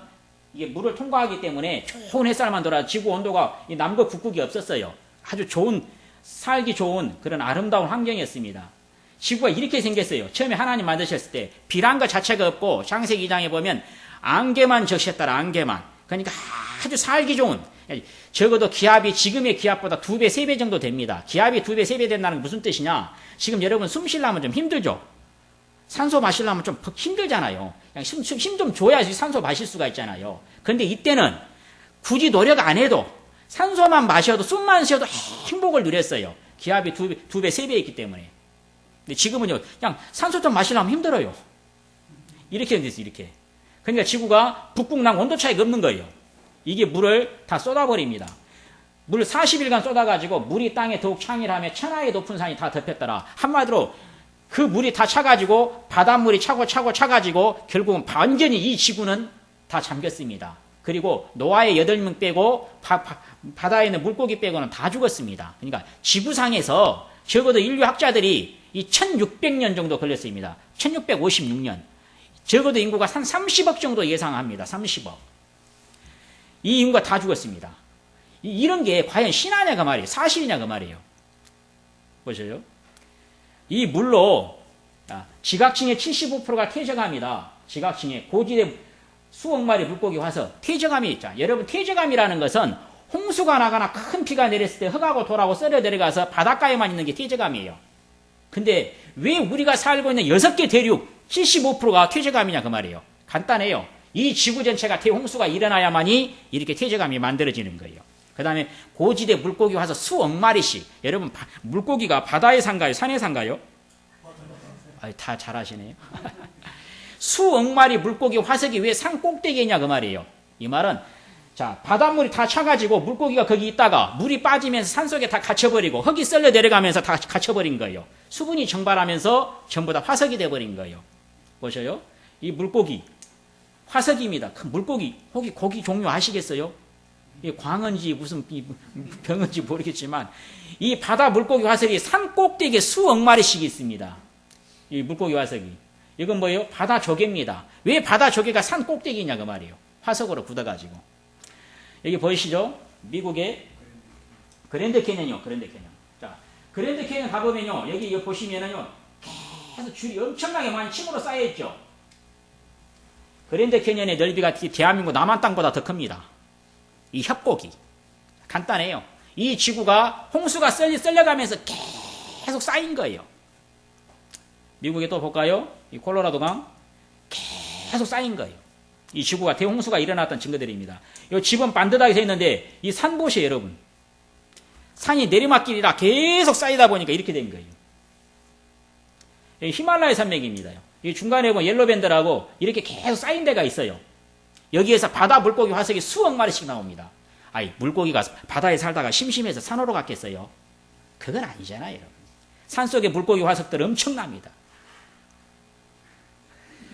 이게 물을 통과하기 때문에 좋은 햇살만 돌아 지구 온도가 이 남극 북극이 없었어요. 아주 좋은 살기 좋은 그런 아름다운 환경이었습니다. 지구가 이렇게 생겼어요. 처음에 하나님 만드셨을 때 비란 것 자체가 없고 창세기 2장에 보면 안개만 적셨더라. 안개만. 그러니까 아주 살기 좋은, 적어도 기압이 지금의 기압보다 2배, 3배 정도 됩니다. 기압이 2배, 3배 된다는 게 무슨 뜻이냐? 지금 여러분 숨 쉬려면 좀 힘들죠? 산소 마시려면 좀 힘들잖아요. 그냥 힘 좀 줘야지 산소 마실 수가 있잖아요. 그런데 이때는 굳이 노력 안 해도 산소만 마셔도 숨만 쉬어도 행복을 누렸어요. 기압이 2배, 3배 있기 때문에. 근데 지금은요, 그냥 산소 좀 마시려면 힘들어요. 이렇게 됐어요, 이렇게. 그러니까 지구가 북극랑 온도 차이가 없는 거예요. 이게 물을 다 쏟아버립니다. 물 40일간 쏟아가지고 물이 땅에 더욱 창일하며 천하의 높은 산이 다 덮였더라. 한마디로 그 물이 다 차가지고 바닷물이 차가지고 결국은 완전히 이 지구는 다 잠겼습니다. 그리고 노아의 8명 빼고 바다에 있는 물고기 빼고는 다 죽었습니다. 그러니까 지구상에서 적어도 인류 학자들이 이 1600년 정도 걸렸습니다. 1656년. 적어도 인구가 한 30억 정도 예상합니다. 30억. 이 인구가 다 죽었습니다. 이런 게 과연 신화냐 그 말이에요. 사실이냐 그 말이에요. 보세요. 이 물로 지각층의 75%가 퇴적합니다. 지각층의 고지대 수억 마리 물고기 와서 퇴적함이 있죠. 여러분 퇴적함이라는 것은 홍수가 나거나 큰 비가 내렸을 때 흙하고 돌하고 썰어 내려가서 바닷가에만 있는 게 퇴적함이에요. 근데 왜 우리가 살고 있는 6개 대륙 75%가 퇴적함이냐 그 말이에요. 간단해요. 이 지구 전체가 대홍수가 일어나야만이 이렇게 퇴적함이 만들어지는 거예요. 그 다음에 고지대 물고기 와서 수억 마리씩. 여러분 물고기가 바다에 산가요? 산에 산가요? 다 잘하시네요. 수억 마리 물고기 화석이 왜 산 꼭대기에 있냐 그 말이에요. 이 말은 자 바닷물이 다 차가지고 물고기가 거기 있다가 물이 빠지면서 산속에 다 갇혀버리고 흙이 썰려 내려가면서 다 갇혀버린 거예요. 수분이 증발하면서 전부 다 화석이 돼버린 거예요. 보셔요. 이 물고기 화석입니다. 큰 물고기 고기 종류 아시겠어요? 이 광어인지 무슨 병인지 모르겠지만 이 바다 물고기 화석이 산 꼭대기에 수억 마리씩 있습니다. 이 물고기 화석이. 이건 뭐예요? 바다 조개입니다. 왜 바다 조개가 산 꼭대기냐 그 말이에요. 화석으로 굳어가지고. 여기 보이시죠? 미국의 그랜드 캐년이요. 그랜드 캐년. 자, 그랜드 캐년 가보면요. 여기 보시면은요. 계속 줄이 엄청나게 많이 층으로 쌓여있죠. 그랜드 캐년의 넓이가 대한민국 남한 땅보다 더 큽니다. 이 협곡이. 간단해요. 이 지구가 홍수가 썰려가면서 계속 쌓인 거예요. 미국에 또 볼까요? 이 콜로라도강 계속 쌓인 거예요. 이 지구가 대홍수가 일어났던 증거들입니다. 이 집은 반듯하게 서 있는데 이 산 보시에요, 여러분. 산이 내리막길이라 계속 쌓이다 보니까 이렇게 된 거예요. 히말라야 산맥입니다. 이 중간에 보면 옐로밴드라고 이렇게 계속 쌓인 데가 있어요. 여기에서 바다 물고기 화석이 수억 마리씩 나옵니다. 물고기가 바다에 살다가 심심해서 산으로 갔겠어요? 그건 아니잖아요, 여러분. 산속에 물고기 화석들 엄청납니다.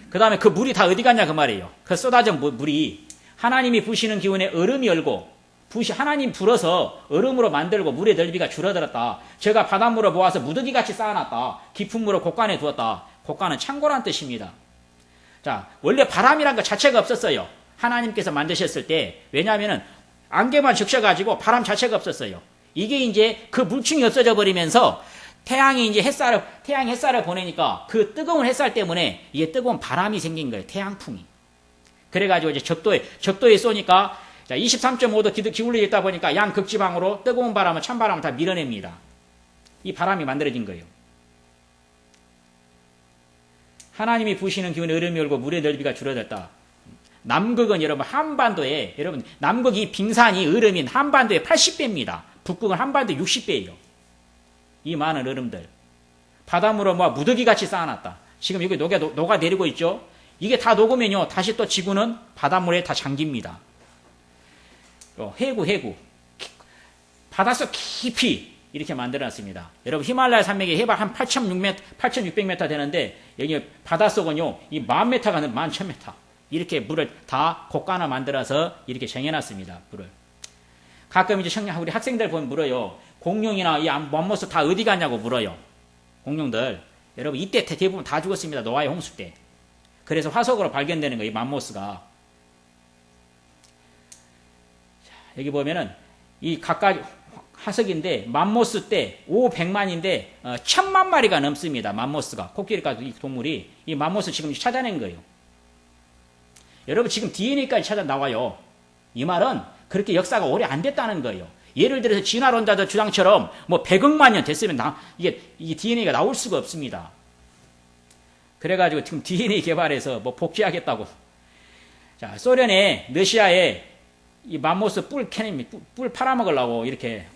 그 다음에 그 물이 다 어디 갔냐 그 말이에요. 그 쏟아진 물이 하나님이 부시는 기운에 얼음이 열고 하나님 불어서 얼음으로 만들고 물의 넓이가 줄어들었다. 제가 바닷물을 모아서 무더기같이 쌓아놨다. 깊은 물을 곳간에 두었다. 곳간은 창고란 뜻입니다. 자, 원래 바람이란 것 자체가 없었어요. 하나님께서 만드셨을 때. 왜냐하면은 안개만 적셔가지고 바람 자체가 없었어요. 이게 이제 그 물층이 없어져 버리면서 태양이 이제 햇살을 보내니까 그 뜨거운 햇살 때문에 이게 뜨거운 바람이 생긴 거예요. 태양풍이. 그래가지고 이제 적도에 쏘니까 23.5도 기울어져 있다 보니까 양극지방으로 뜨거운 바람을 찬바람을 다 밀어냅니다. 이 바람이 만들어진 거예요. 하나님이 부시는 기운에 얼음이 열고 물의 넓이가 줄어들었다. 남극은 여러분 한반도에 남극이 빙산이 얼음인 한반도의 80배입니다. 북극은 한반도의 60배예요. 이 많은 얼음들. 바닷물을 무더기같이 쌓아놨다. 지금 여기 녹아내리고 있죠. 이게 다 녹으면요. 다시 또 지구는 바닷물에 다 잠깁니다. 해구. 바닷속 깊이 이렇게 만들어놨습니다. 여러분 히말라야 산맥의 해발 한 8,600m 되는데 여기 바닷속은요. 이 10,000m가 아니라 11,000m. 이렇게 물을 다 곳간을 만들어서 이렇게 정해놨습니다. 물을. 가끔 이제 우리 학생들 보면 물어요. 공룡이나 이 맘모스 다 어디 갔냐고 물어요. 공룡들. 여러분 이때 대부분 다 죽었습니다. 노아의 홍수 때. 그래서 화석으로 발견되는 거예요. 이 맘모스가. 자, 여기 보면은 이 하석인데 맘모스 때 500만인데 1000만 마리가 넘습니다. 맘모스가 코끼리과 이 동물이 이 맘모스 지금 찾아낸 거예요. 여러분 지금 DNA까지 찾아 나와요. 이 말은 그렇게 역사가 오래 안 됐다는 거예요. 예를 들어서 진화론자들 주장처럼 뭐 100억만 년 됐으면 이게 DNA가 나올 수가 없습니다. 그래가지고 지금 DNA 개발해서 뭐 복제하겠다고. 자, 소련에 러시아에 이 맘모스 뿔 팔아먹으려고 이렇게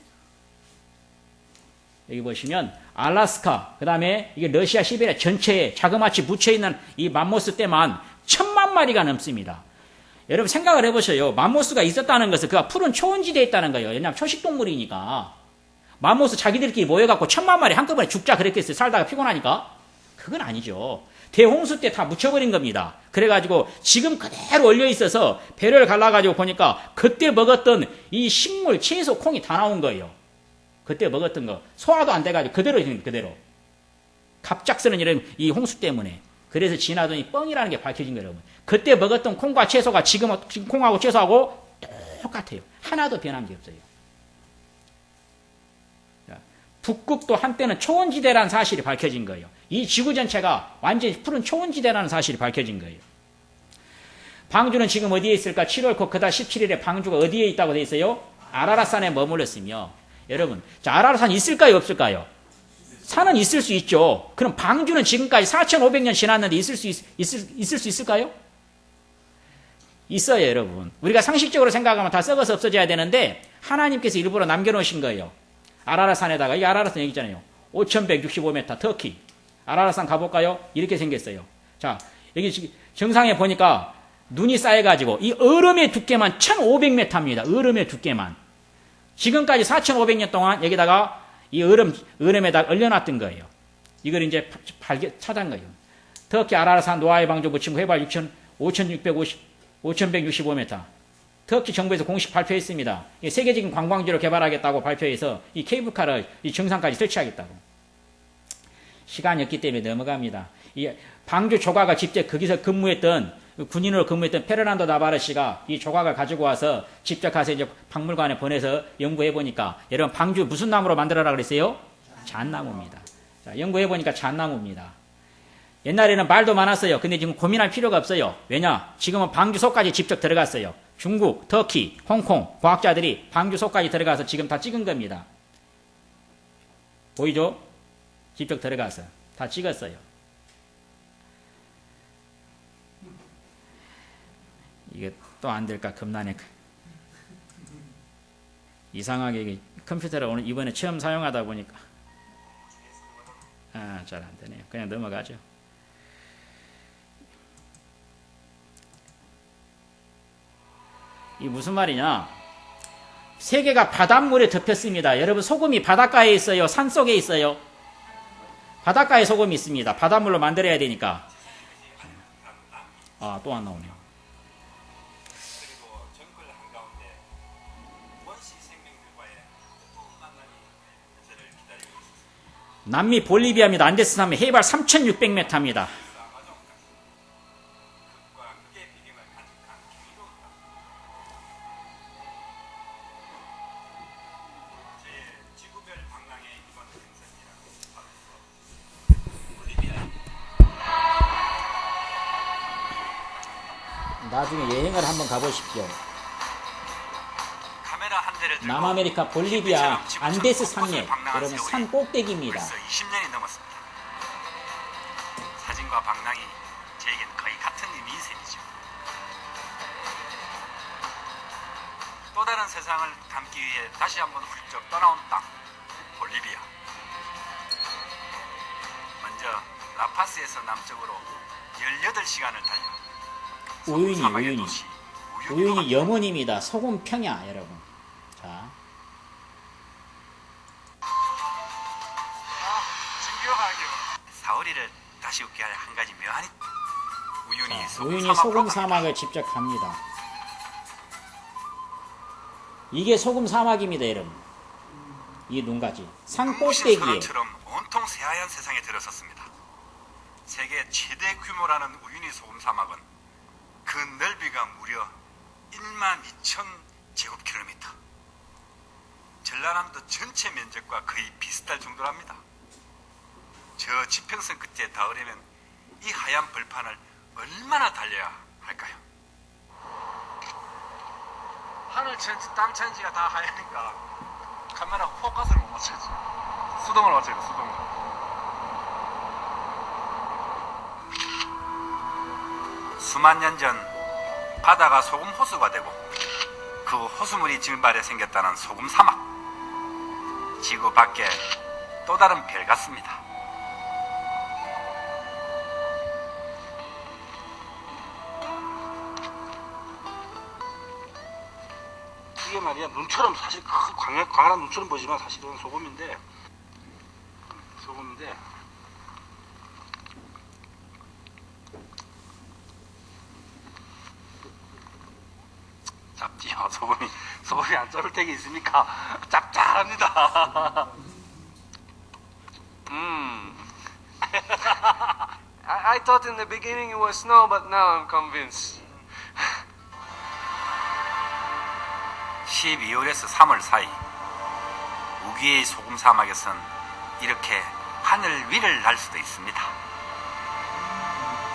여기 보시면 알라스카 그다음에 이게 러시아 시베리아 전체에 자그마치 묻혀 있는 이 맘모스 떼만 1000만 마리가 넘습니다. 여러분 생각을 해보셔요. 맘모스가 있었다는 것은 그가 푸른 초원지대에 있다는 거예요. 왜냐하면 초식동물이니까. 맘모스 자기들끼리 모여갖고 1000만 마리 한꺼번에 죽자 그랬겠어요. 살다가 피곤하니까. 그건 아니죠. 대홍수 때 다 묻혀버린 겁니다. 그래가지고 지금 그대로 얼려있어서 배를 갈라가지고 보니까 그때 먹었던 이 식물, 채소, 콩이 다 나온 거예요. 그때 먹었던 거. 소화도 안 돼가지고 그대로 있는 그대로. 갑작스런 이런 이 홍수 때문에. 그래서 진화론이 뻥이라는 게 밝혀진 거예요, 여러분. 그때 먹었던 콩과 채소가 지금 콩하고 채소하고 똑같아요. 하나도 변한 게 없어요. 자, 북극도 한때는 초원지대라는 사실이 밝혀진 거예요. 이 지구 전체가 완전히 푸른 초원지대라는 사실이 밝혀진 거예요. 방주는 지금 어디에 있을까? 7월 그달 17일에 방주가 어디에 있다고 돼 있어요? 아라라산에 머물렀으며 여러분, 자, 아라라산 있을까요? 없을까요? 산은 있을 수 있죠. 그럼 방주는 지금까지 4,500년 지났는데 있을 수 있을까요? 있어요, 여러분. 우리가 상식적으로 생각하면 다 썩어서 없어져야 되는데 하나님께서 일부러 남겨놓으신 거예요. 아라라산에다가 이 아라라산 여기 있잖아요. 5,165m 터키. 아라라산 가볼까요? 이렇게 생겼어요. 자, 여기 지금 정상에 보니까 눈이 쌓여가지고 이 얼음의 두께만 1,500m입니다. 얼음의 두께만. 지금까지 4,500년 동안 여기다가 이 얼음에다 얼려놨던 거예요. 이걸 이제 찾은 거예요. 터키 아라라산 노아의 방주 붙이고 해발 5,165m. 터키 정부에서 공식 발표했습니다. 세계적인 관광지로 개발하겠다고 발표해서 이 케이블카를 이 정상까지 설치하겠다고. 시간이 없기 때문에 넘어갑니다. 이 방주 조각을 직접 거기서 군인으로 근무했던 페르난도 나바르시가 이 조각을 가지고 와서 직접 가서 이제 박물관에 보내서 연구해 보니까 여러분 방주 무슨 나무로 만들어라 그랬어요? 잣나무입니다. 자, 연구해 보니까 잣나무입니다. 옛날에는 말도 많았어요. 근데 지금 고민할 필요가 없어요. 왜냐? 지금은 방주 속까지 직접 들어갔어요. 중국, 터키, 홍콩 과학자들이 방주 속까지 들어가서 지금 다 찍은 겁니다. 보이죠? 직접 들어가서 다 찍었어요. 이게 또 안 될까 겁나네. 이상하게 이게 컴퓨터를 오늘 이번에 처음 사용하다 보니까 잘 안 되네요. 그냥 넘어가죠. 이 무슨 말이냐? 세계가 바닷물에 덮였습니다. 여러분 소금이 바닷가에 있어요? 산속에 있어요? 바닷가에 소금이 있습니다. 바닷물로 만들어야 되니까. 또 안 나오네요. 남미 볼리비아입니다. 안데스 산맥 해발 3,600m입니다. 나중에 여행을 한번 가보십시오. 남아메리카 볼리비아 안데스 산맥, 여러분 산 꼭대기입니다. 20년이 넘었습니다. 사진과 방랑이 저에겐 거의 같은 의미인 셈이죠. 또 다른 세상을 담기 위해 다시 한번 훌쩍 떠나온 땅, 볼리비아. 먼저 라파스에서 남쪽으로 18시간을 달려 우유니 영혼입니다. 소금 평야, 여러분. 자. 사오리를 다시 웃게 할 한 가지 묘한 우윤이 소금 사막을 직접 갑니다. 이게 소금 사막입니다, 여러분. 이 눈까지 산 꼭대기에 처럼 온통 새하얀 세상에 들어섰습니다. 세계 최대 규모라는 우유니 소금 사막은 그 넓이가 무려 12,000 제곱킬로미터. 전라남도 전체 면적과 거의 비슷할 정도랍니다. 저 지평선 끝에 닿으려면 이 하얀 벌판을 얼마나 달려야 할까요? 하늘 천지 땅 천지가 다 하얘니까 카메라 포커스를 못 맞추지. 수동을 맞춰야 돼, 수동을. 수만 년 전 바다가 소금 호수가 되고 그 호수물이 증발해 생겼다는 소금 사막. 지구 밖에 또 다른 별 같습니다. 이게 말이야 눈처럼 사실 광활한 눈처럼 보이지만 사실은 소금인데 짭지요. 소금이 안 짭을 때가 있습니까? 짭짤합니다. I thought in the beginning it was snow, but now I'm convinced. 12월에서 3월 사이 우기의 소금 사막에선 이렇게 하늘 위를 날 수도 있습니다.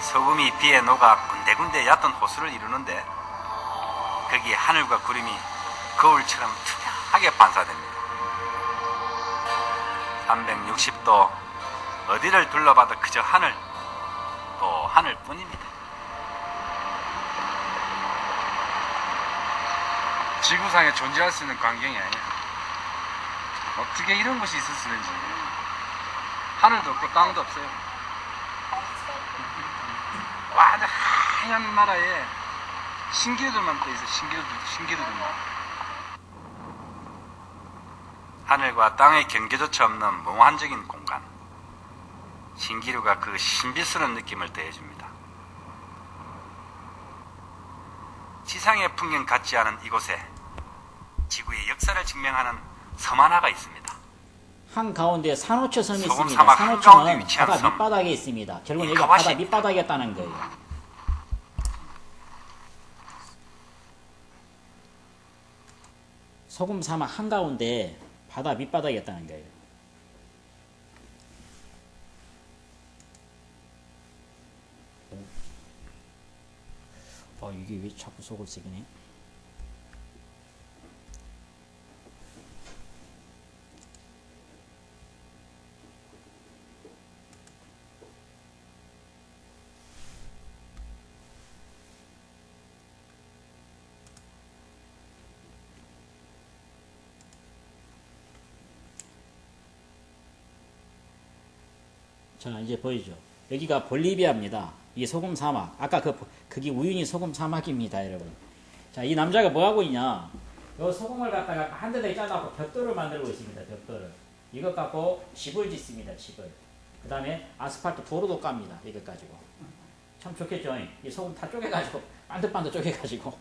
소금이 비에 녹아 군데군데 얕은 호수를 이루는데 거기에 하늘과 구름이 거울처럼 투명하게 반사됩니다. 360도 어디를 둘러봐도 그저 하늘, 또 하늘뿐입니다. 지구상에 존재할 수 있는 광경이 아니야. 어떻게 이런 곳이 있을 수 있는지. 하늘도 없고 땅도 없어요. 와, 근데 하얀 나라에 신기루들만 떠 있어. 신기루들만. 하늘과 땅의 경계조차 없는 몽환적인 공간. 신기루가 그 신비스러운 느낌을 더해줍니다. 지상의 풍경 같지 않은 이곳에 지구의 역사를 증명하는 섬 하나가 있습니다. 한가운데 산호초 섬이 소금 있습니다. 사막 한가운데 산호초는 위치한 바다 섬. 밑바닥에 있습니다. 결국 이 여기가 바다 가와시입니다. 밑바닥이었다는 거예요. 소금 사막 한가운데 바다 밑바닥이었다는 거예요. 이게 왜 자꾸 속을 새기네? 자, 이제 보이죠? 여기가 볼리비아입니다. 이 소금 사막. 아까 그게 우유니 소금 사막입니다, 여러분. 자, 이 남자가 뭐 하고 있냐? 요 소금을 갖다가 한 대에 짜놓고 벽돌을 만들고 있습니다, 벽돌을. 이것 갖고 집을 짓습니다, 집을. 그 다음에 아스팔트 도로도 깝니다, 이것 가지고. 참 좋겠죠? 이 소금 다 쪼개가지고, 반듯반듯 쪼개가지고.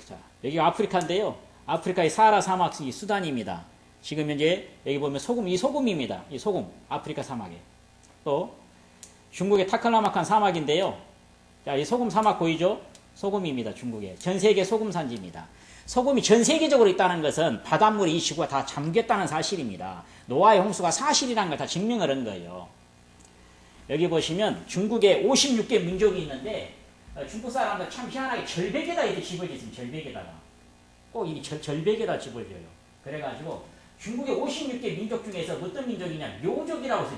자, 여기가 아프리카인데요. 아프리카의 사하라 사막이 수단입니다. 지금 현재 여기 보면 이 소금입니다. 이 소금, 아프리카 사막에. 또 중국의 타클라마칸 사막인데요. 자, 이 소금 사막 보이죠? 소금입니다. 중국의. 전 세계 소금 산지입니다. 소금이 전 세계적으로 있다는 것은 바닷물이 이 지구가 다 잠겼다는 사실입니다. 노아의 홍수가 사실이라는 걸 다 증명을 한 거예요. 여기 보시면 중국에 56개 민족이 있는데 중국 사람들 참 희한하게 절벽에다 이렇게 집을 짓습니다. 절벽에다가. 꼭 이 절벽에다 집을 지어요. 그래가지고 중국의 56개 민족 중에서 어떤 민족이냐? 묘족이라고 해서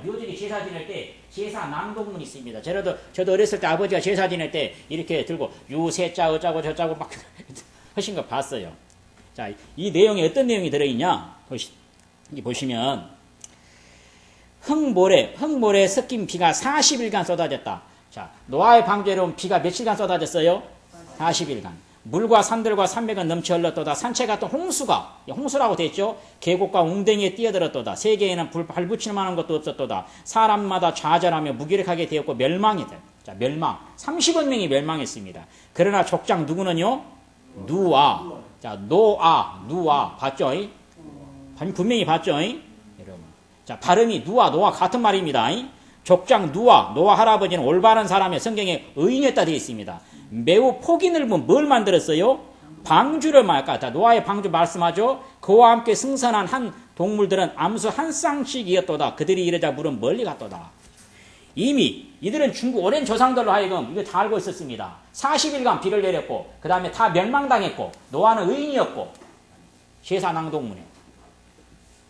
묘족이 제사 지낼 때 제사 낭독문이 있습니다. 저도 어렸을 때 아버지가 제사 지낼 때 이렇게 들고 유세자 어짜고 저짜고 막 하신 거 봤어요. 자, 이 내용에 어떤 내용이 들어있냐? 보시면 흙모래 섞인 비가 40일간 쏟아졌다. 자, 노아의 방주에는 비가 며칠간 쏟아졌어요? 40일간. 물과 산들과 산맥은 넘쳐 흘렀도다. 산채 같은 홍수라고 됐죠. 계곡과 웅덩이에 뛰어들었도다. 세계에는 발붙일 만한 것도 없었도다. 사람마다 좌절하며 무기력하게 되었고 멸망이다. 자, 멸망. 30억 명이 멸망했습니다. 그러나 족장 누구는요? 누아. 자, 누아. 봤죠? 분명히 봤죠? 여러분. 자, 발음이 노아 같은 말입니다. 족장 노아 할아버지는 올바른 사람의 성경에 의인이었다 되어 있습니다. 매우 폭이 넓은 뭘 만들었어요? 방주를 말까? 노아의 방주 말씀하죠. 그와 함께 승선한 한 동물들은 암수 한 쌍씩이었도다. 그들이 이르자 물은 멀리 갔도다. 이미 이들은 중국 오랜 조상들로 하여금 이거 다 알고 있었습니다. 40일간 비를 내렸고 그 다음에 다 멸망당했고 노아는 의인이었고 제사낭동문에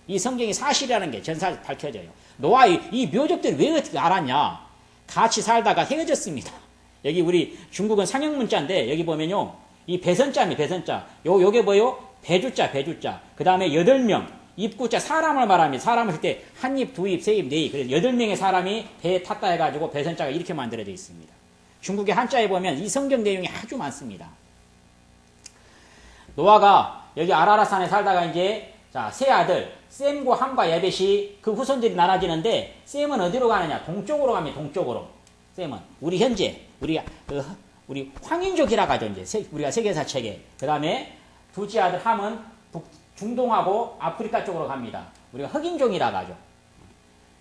이 성경이 사실이라는 게 전사에 밝혀져요. 노아의 이 묘적들이 왜 어떻게 알았냐? 같이 살다가 헤어졌습니다. 여기 우리 중국은 상형문자인데 여기 보면요. 이 배선자입니다. 배선자. 요게 뭐요? 배주자. 그 다음에 8명. 입구자 사람을 말합니다. 사람을 쓸 때 한 입, 두 입, 세 입, 네 입. 그래서 8명의 사람이 배에 탔다 해가지고 배선자가 이렇게 만들어져 있습니다. 중국의 한자에 보면 이 성경 내용이 아주 많습니다. 노아가 여기 아라라산에 살다가 이제 세 아들 셈과 함과 야벳이 그 후손들이 나눠지는데 셈은 어디로 가느냐? 동쪽으로 갑니다. 동쪽으로. 셈은 우리 현재 우리 황인족이라고 하죠. 이제 우리가 세계사 책에. 그 다음에 둘째 아들 함은 중동하고 아프리카 쪽으로 갑니다. 우리가 흑인종이라고 하죠.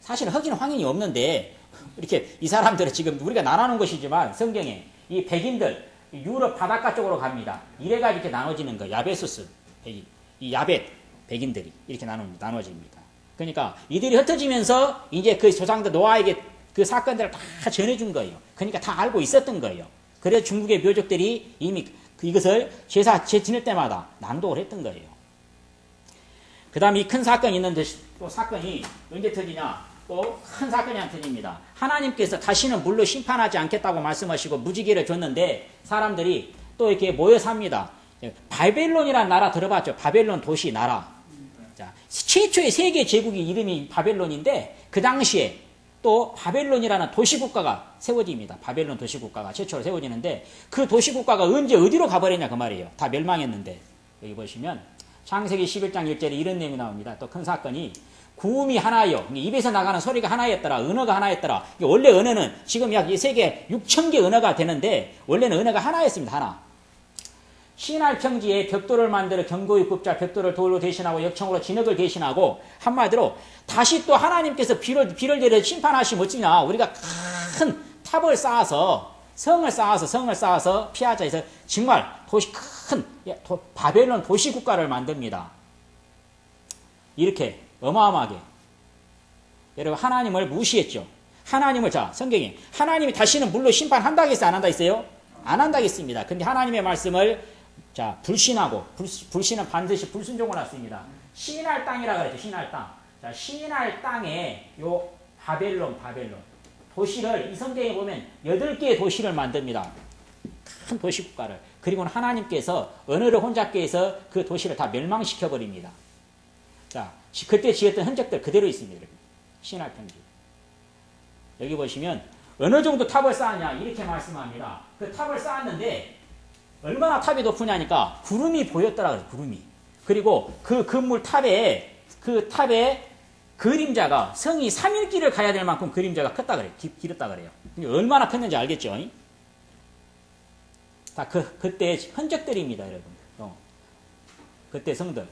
사실은 흑인 황인이 없는데 이렇게 이 사람들은 지금 우리가 나눠놓은 것이지만 성경에 이 백인들 유럽 바닷가 쪽으로 갑니다. 이래가 이렇게 나눠지는 거예요. 야베수스 백인. 이 야벳 백인들이 이렇게 나눠집니다. 그러니까 이들이 흩어지면서 이제 그 조상들 노아에게 그 사건들을 다 전해준 거예요. 그러니까 다 알고 있었던 거예요. 그래서 중국의 묘족들이 이미 이것을 제사 지낼 때마다 낭독을 했던 거예요. 그 다음에 이 큰 사건이 있는데 또 사건이 언제 터지냐? 또 큰 사건이 안 터집니다. 하나님께서 다시는 물로 심판하지 않겠다고 말씀하시고 무지개를 줬는데 사람들이 또 이렇게 모여 삽니다. 바벨론이라는 나라 들어봤죠? 바벨론 도시 나라. 자, 최초의 세계 제국의 이름이 바벨론인데 그 당시에 또 바벨론이라는 도시국가가 세워집니다. 바벨론 도시국가가 최초로 세워지는데 그 도시국가가 언제 어디로 가버렸냐 그 말이에요. 다 멸망했는데 여기 보시면 창세기 11장 1절에 이런 내용이 나옵니다. 또 큰 사건이 구음이 하나요. 입에서 나가는 소리가 하나였더라. 언어가 하나였더라. 원래 언어는 지금 약 세계 6천 개 언어가 되는데 원래는 언어가 하나였습니다. 하나. 시날 평지에 벽돌을 만들어 경고의 굽자 벽돌을 돌로 대신하고 역청으로 진흙을 대신하고 한마디로 다시 또 하나님께서 비를 내려 심판하시면 어찌냐. 우리가 큰 탑을 쌓아서 성을 쌓아서 피하자 해서 정말 큰 바벨론 도시국가를 만듭니다. 이렇게 어마어마하게. 여러분 하나님을 무시했죠. 하나님을 성경에 하나님이 다시는 물로 심판한다고 했어요? 안 한다 했어요? 안 한다고 했습니다. 근데 하나님의 말씀을 불신하고 불신은 반드시 불순종을 했습니다. 시날 땅이라고 그랬죠. 시날 땅. 시날 땅에 요 바벨론 도시를 이 성경에 보면 8개의 도시를 만듭니다. 큰 도시국가를. 그리고는 하나님께서 언어를 혼잡게 해서 그 도시를 다 멸망시켜 버립니다. 그때 지었던 흔적들 그대로 있습니다. 시날 평지. 여기 보시면 어느 정도 탑을 쌓았냐 이렇게 말씀합니다. 그 탑을 쌓았는데 얼마나 탑이 높으냐니까 구름이 보였더라 그래요. 구름이. 그리고 그 건물 탑에 그림자가 성이 3일길을 가야 될 만큼 그림자가 컸다 그래요. 길었다 그래요. 얼마나 컸는지 알겠죠? 다 그때 흔적들입니다, 여러분. 그때 성들.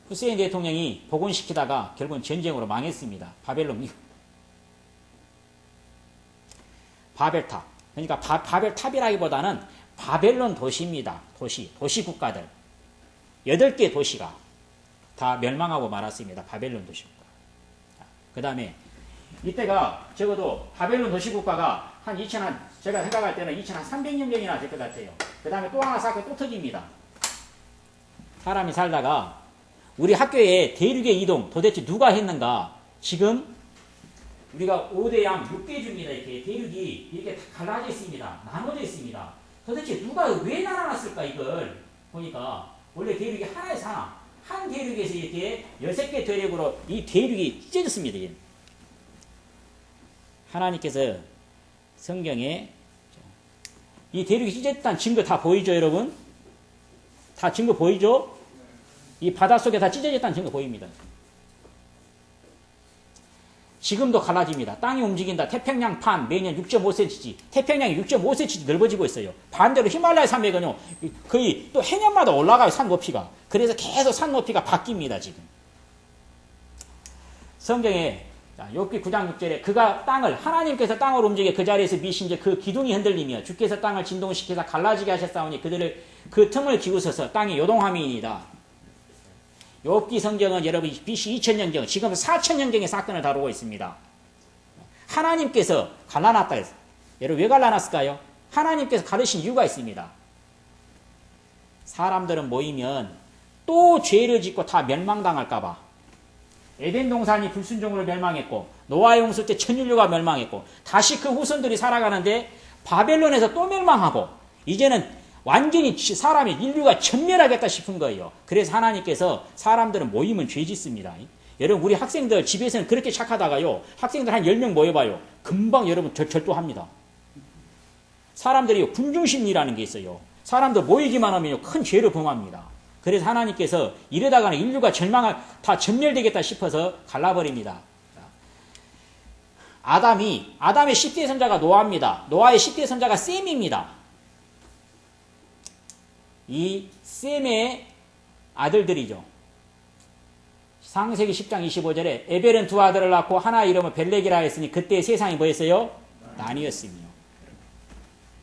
후세인 대통령이 복원시키다가 결국은 전쟁으로 망했습니다. 바벨탑. 그러니까 바벨탑이라기보다는 바벨론 도시입니다. 도시 국가들. 8개 도시가 다 멸망하고 말았습니다. 바벨론 도시국가. 그 다음에 이때가 적어도 바벨론 도시국가가 제가 생각할 때는 2300년 전이나 될 것 같아요. 그 다음에 또 하나 사건 또 터집니다. 사람이 살다가 우리 학교에 대륙의 이동 도대체 누가 했는가? 지금 우리가 5대양 6대주입니다. 이렇게 대륙이 이렇게 갈라져 있습니다. 나눠져 있습니다. 도대체 누가 왜 나눠놨을까 이걸 보니까 원래 대륙이 하나에서 하나. 한 대륙에서 이렇게 13개 대륙으로 이 대륙이 찢어졌습니다. 하나님께서 성경에 이 대륙이 찢어졌다는 증거 다 보이죠, 여러분? 다 증거 보이죠? 이 바닷속에 다 찢어졌다는 증거 보입니다. 지금도 갈라집니다. 땅이 움직인다. 태평양 판 매년 6.5cm, 태평양이 6.5cm 넓어지고 있어요. 반대로 히말라야 산맥은요, 거의 또 해년마다 올라가요, 산 높이가. 그래서 계속 산 높이가 바뀝니다, 지금. 성경에 자, 욥기 9장 6절에 그가 땅을 하나님께서 땅을 움직여 그 자리에서 미신즉 그 기둥이 흔들리며 주께서 땅을 진동시키사 갈라지게 하셨사오니 그들을 그 틈을 기우셔서 땅이 요동함이니이다. 욥기 성경은 여러분 BC 2000년경 지금 4000년경의 사건을 다루고 있습니다. 하나님께서 갈라놨다 했어요. 여러분 왜 갈라놨을까요? 하나님께서 가르신 이유가 있습니다. 사람들은 모이면 또 죄를 짓고 다 멸망당할까봐. 에덴 동산이 불순종으로 멸망했고 노아의 홍수 때 전 인류가 멸망했고 다시 그 후손들이 살아가는데 바벨론에서 또 멸망하고 이제는 완전히 사람이 인류가 전멸하겠다 싶은 거예요. 그래서 하나님께서 사람들은 모이면 죄 짓습니다. 여러분 우리 학생들 집에서는 그렇게 착하다가요. 학생들 한 10명 모여봐요. 금방 여러분 절도합니다. 사람들이 군중심리라는 게 있어요. 사람들 모이기만 하면 큰 죄를 범합니다. 그래서 하나님께서 이러다가는 인류가 다 전멸되겠다 싶어서 갈라버립니다. 아담의 10대 손자가 노아입니다. 노아의 10대 손자가 셈입니다. 이 셈의 아들들이죠. 창세기 10장 25절에 에벨은 두 아들을 낳고 하나 이름을 벨렉이라 했으니 그때 세상이 뭐였어요? 나뉘었으며.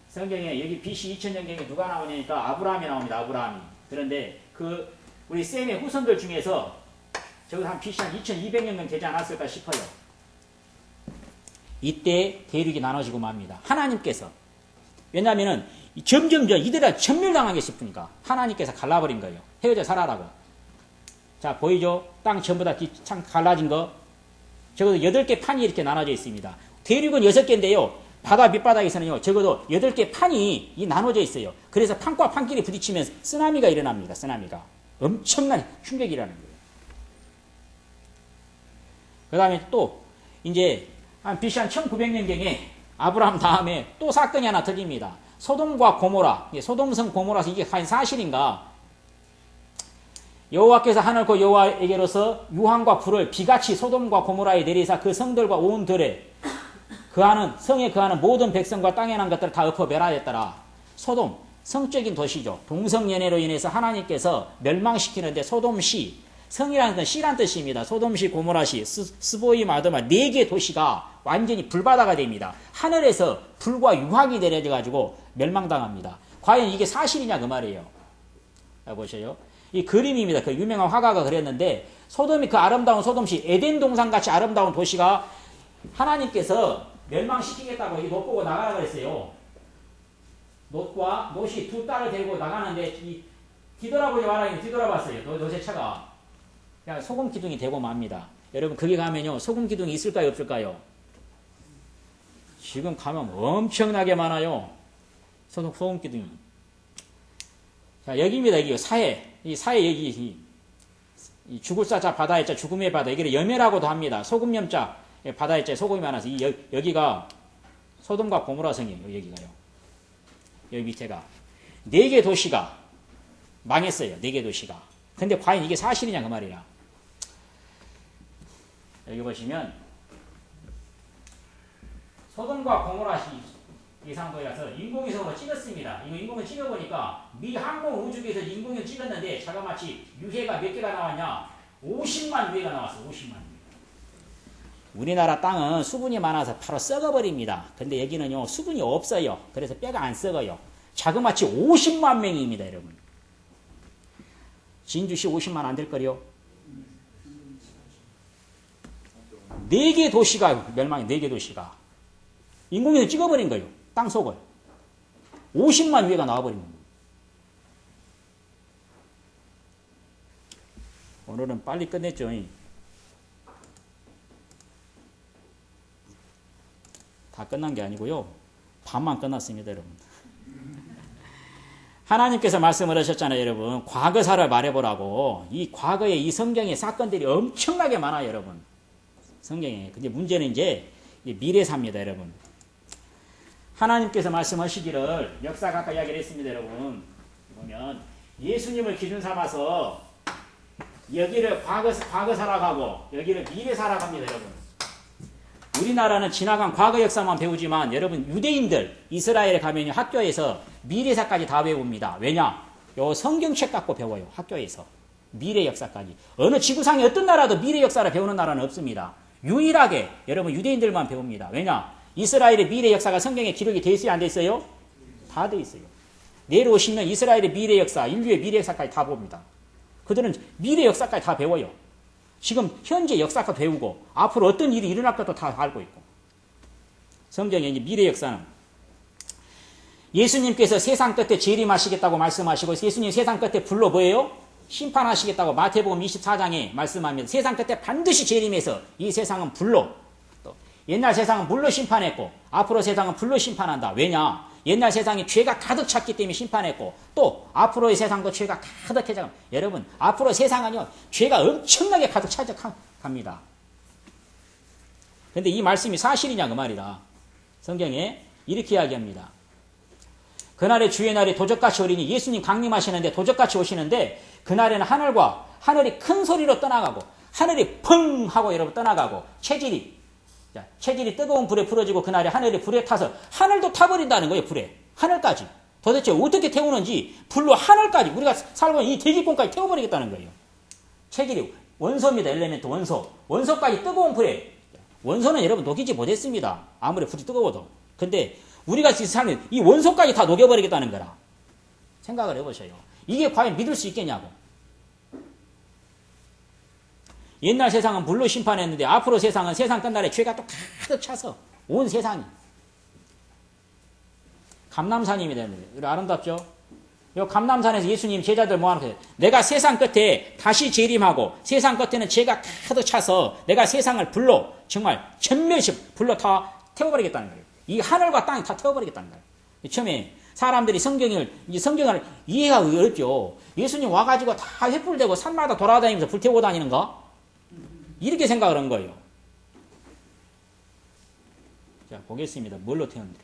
성경에 여기 BC 2000년경에 누가 나오냐니까 아브라함이 나옵니다. 아브라함이. 그런데 우리 셈의 후손들 중에서 저거 한 BC 한 2200년 되지 않았을까 싶어요. 이때 대륙이 나눠지고 맙니다. 하나님께서. 왜냐하면은 점점 이들아 전멸당하게 싶으니까 하나님께서 갈라버린 거예요. 헤어져 살아라고. 자 보이죠? 땅 전부 다 갈라진 거. 적어도 8개 판이 이렇게 나눠져 있습니다. 대륙은 6개인데요. 바다 밑바닥에서는요. 적어도 8개 판이 나눠져 있어요. 그래서 판과 판끼리 부딪히면 쓰나미가 일어납니다. 쓰나미가. 엄청난 충격이 일어나는 거예요. 그 다음에 또 이제 한 BC 한 1900년경에 아브라함 다음에 또 사건이 하나 터집니다. 소돔과 고모라. 소돔성 고모라서 이게 과연 사실인가? 여호와께서 하늘고 여호와에게로서 유황과 불을 비같이 소돔과 고모라에 내리사 그 성들과 온 들에 성에 거하는 모든 백성과 땅에 난 것들을 다 엎어 멸하였더라. 소돔, 성적인 도시죠. 동성연애로 인해서 하나님께서 멸망시키는데 소돔시, 성이라는 건 시란 뜻입니다. 소돔시, 고모라시, 스보임, 아드마 4개 도시가 완전히 불바다가 됩니다. 하늘에서 불과 유황이 내려져가지고 멸망당합니다. 과연 이게 사실이냐 그 말이에요. 보셔요. 이 그림입니다. 그 유명한 화가가 그렸는데 소돔이 그 아름다운 소돔시, 에덴 동산같이 아름다운 도시가 하나님께서 멸망시키겠다고 이 롯 보고 나가라 그랬어요. 롯이 두 딸을 데리고 나가는데 뒤돌아보지 마라. 뒤돌아봤어요. 롯의 차가. 그냥 소금 기둥이 되고 맙니다. 여러분 거기 가면요. 소금 기둥이 있을까요? 없을까요? 지금 가면 엄청나게 많아요. 소금 기둥이. 자 여기입니다. 여기 사해. 이 사해 여기 이 죽을 사자 바다의 자 죽음의 바다. 여기를 염해라고도 합니다. 소금염자. 바다에 소금이 많아서 여기가 소돔과 고모라 성이에요. 여기가요. 여기 밑에가 4개 도시가 망했어요. 4개 도시가. 근데 과연 이게 사실이냐 그 말이야. 여기 보시면 소돔과 고모라 예상도라서 인공위성으로 찍었습니다. 이거 인공위성 찍어보니까 미 항공 우주기에서 인공위성 찍었는데 자그마치 유해가 몇 개가 나왔냐? 50만 유해가 나왔어. 50만. 우리나라 땅은 수분이 많아서 바로 썩어버립니다. 근데 여기는요 수분이 없어요. 그래서 뼈가 안 썩어요. 자그마치 50만 명입니다. 여러분. 진주시 50만 안 될걸요? 4개 도시가 멸망해. 4개 도시가. 인공위성 찍어버린 거예요. 땅속을. 50만 위에가 나와버린 겁니다. 오늘은 빨리 끝냈죠. 다 끝난 게 아니고요. 반만 끝났습니다, 여러분. 하나님께서 말씀을 하셨잖아요, 여러분. 과거사를 말해보라고. 이 과거에 이 성경의 사건들이 엄청나게 많아요, 여러분. 성경에. 근데 문제는 이제 미래사입니다, 여러분. 하나님께서 말씀하시기를 역사가 아까 이야기를 했습니다, 여러분. 보면 예수님을 기준 삼아서 여기를 과거사라고 하고 여기를 미래사라고 합니다, 여러분. 우리나라는 지나간 과거 역사만 배우지만 여러분 유대인들 이스라엘에 가면 학교에서 미래사까지 다 배웁니다. 왜냐? 요 성경책 갖고 배워요. 학교에서. 미래 역사까지. 어느 지구상의 어떤 나라도 미래 역사를 배우는 나라는 없습니다. 유일하게 여러분 유대인들만 배웁니다. 왜냐? 이스라엘의 미래 역사가 성경에 기록이 돼 있어요? 안 돼 있어요? 다 돼 있어요. 내려오시면 이스라엘의 미래 역사, 인류의 미래 역사까지 다 봅니다. 그들은 미래 역사까지 다 배워요. 지금 현재 역사가 배우고 앞으로 어떤 일이 일어날 것도 다 알고 있고. 성경의 이제 미래 역사는 예수님께서 세상 끝에 재림하시겠다고 말씀하시고 예수님 세상 끝에 불로 뭐예요? 심판하시겠다고 마태복음 24장에 말씀합니다. 세상 끝에 반드시 재림해서 이 세상은 불로, 또 옛날 세상은 물로 심판했고 앞으로 세상은 불로 심판한다. 왜냐? 옛날 세상이 죄가 가득 찼기 때문에 심판했고 또 앞으로의 세상도 죄가 가득해져. 여러분 앞으로 세상은요 죄가 엄청나게 가득 차적합니다. 그런데 이 말씀이 사실이냐 그 말이다. 성경에 이렇게 이야기합니다. 그날의 주의 날에 도적같이 오리니 예수님 강림하시는데 도적같이 오시는데 그날에는 하늘이 큰 소리로 떠나가고 하늘이 펑 하고 여러분 떠나가고 체질이 뜨거운 불에 부러지고 그날에 하늘이 불에 타서 하늘도 타버린다는 거예요. 불에. 하늘까지. 도대체 어떻게 태우는지 불로 하늘까지 우리가 살고 있는 이 대기권까지 태워버리겠다는 거예요. 체질이 원소입니다. 엘레멘트 원소. 원소까지 뜨거운 불에. 원소는 여러분 녹이지 못했습니다. 아무리 불이 뜨거워도. 근데 우리가 지금 사는 이 원소까지 다 녹여버리겠다는 거라. 생각을 해보셔요. 이게 과연 믿을 수 있겠냐고. 옛날 세상은 물로 심판했는데 앞으로 세상은 세상 끝날에 죄가 또 가득 차서 온 세상이. 감람산입니다. 아름답죠? 요 감람산에서 예수님 제자들 모아놓고 내가 세상 끝에 다시 재림하고 세상 끝에는 죄가 가득 차서 내가 세상을 불로 정말 전면식 불로 다 태워버리겠다는 거예요. 이 하늘과 땅이 다 태워버리겠다는 거예요. 처음에 사람들이 성경을 이해가 어렵죠. 예수님 와가지고 다 횃불대고 산마다 돌아다니면서 불태우고 다니는가? 이렇게 생각을 한 거예요. 자, 보겠습니다. 뭘로 태웠는지.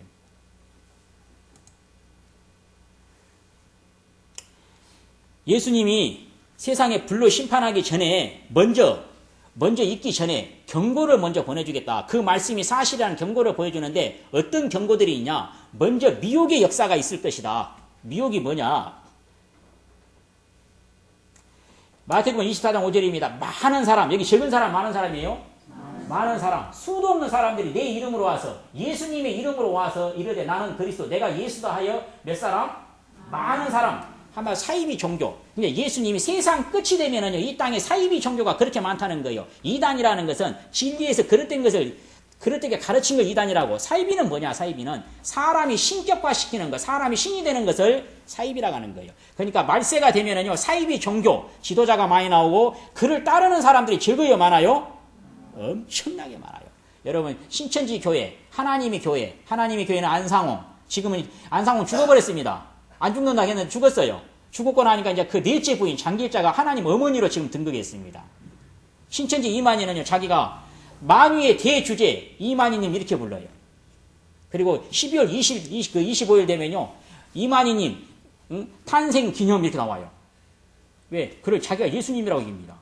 예수님이 세상에 불로 심판하기 전에 먼저 있기 전에 경고를 먼저 보내주겠다. 그 말씀이 사실이라는 경고를 보여주는데 어떤 경고들이 있냐? 먼저 미혹의 역사가 있을 것이다. 미혹이 뭐냐? 마태복음 24장 5절입니다. 많은 사람, 여기 적은 사람 많은 사람이에요? 많은 사람, 수도 없는 사람들이 내 이름으로 와서 예수님의 이름으로 와서 이르되 나는 그리스도, 내가 예수다 하여 몇 사람? 많은 사람. 한마디로 사이비 종교. 근데 예수님이 세상 끝이 되면은요, 이 땅에 사이비 종교가 그렇게 많다는 거예요. 이단이라는 것은 진리에서 그릇된 것을 그릇되게 가르친 걸 이단이라고. 사이비는 뭐냐? 사이비는 사람이 신격화시키는 것, 사람이 신이 되는 것을 사이비라고 하는 거예요. 그러니까 말세가 되면은요, 사이비 종교 지도자가 많이 나오고 그를 따르는 사람들이 적어요, 많아요? 엄청나게 많아요. 여러분 신천지 교회, 하나님의 교회는 안상홍. 지금은 안상홍 죽어버렸습니다. 안 죽는다 했는데 죽었어요. 죽었고 나니까 이제 그 넷째 부인 장길자가 하나님 어머니로 지금 등극했습니다. 신천지 이만희는요, 자기가 만유의 대주제 이만희님 이렇게 불러요. 그리고 12월 25일 되면요, 이만희님 탄생 기념 이렇게 나와요. 왜? 그걸 자기가 예수님이라고 얘기합니다.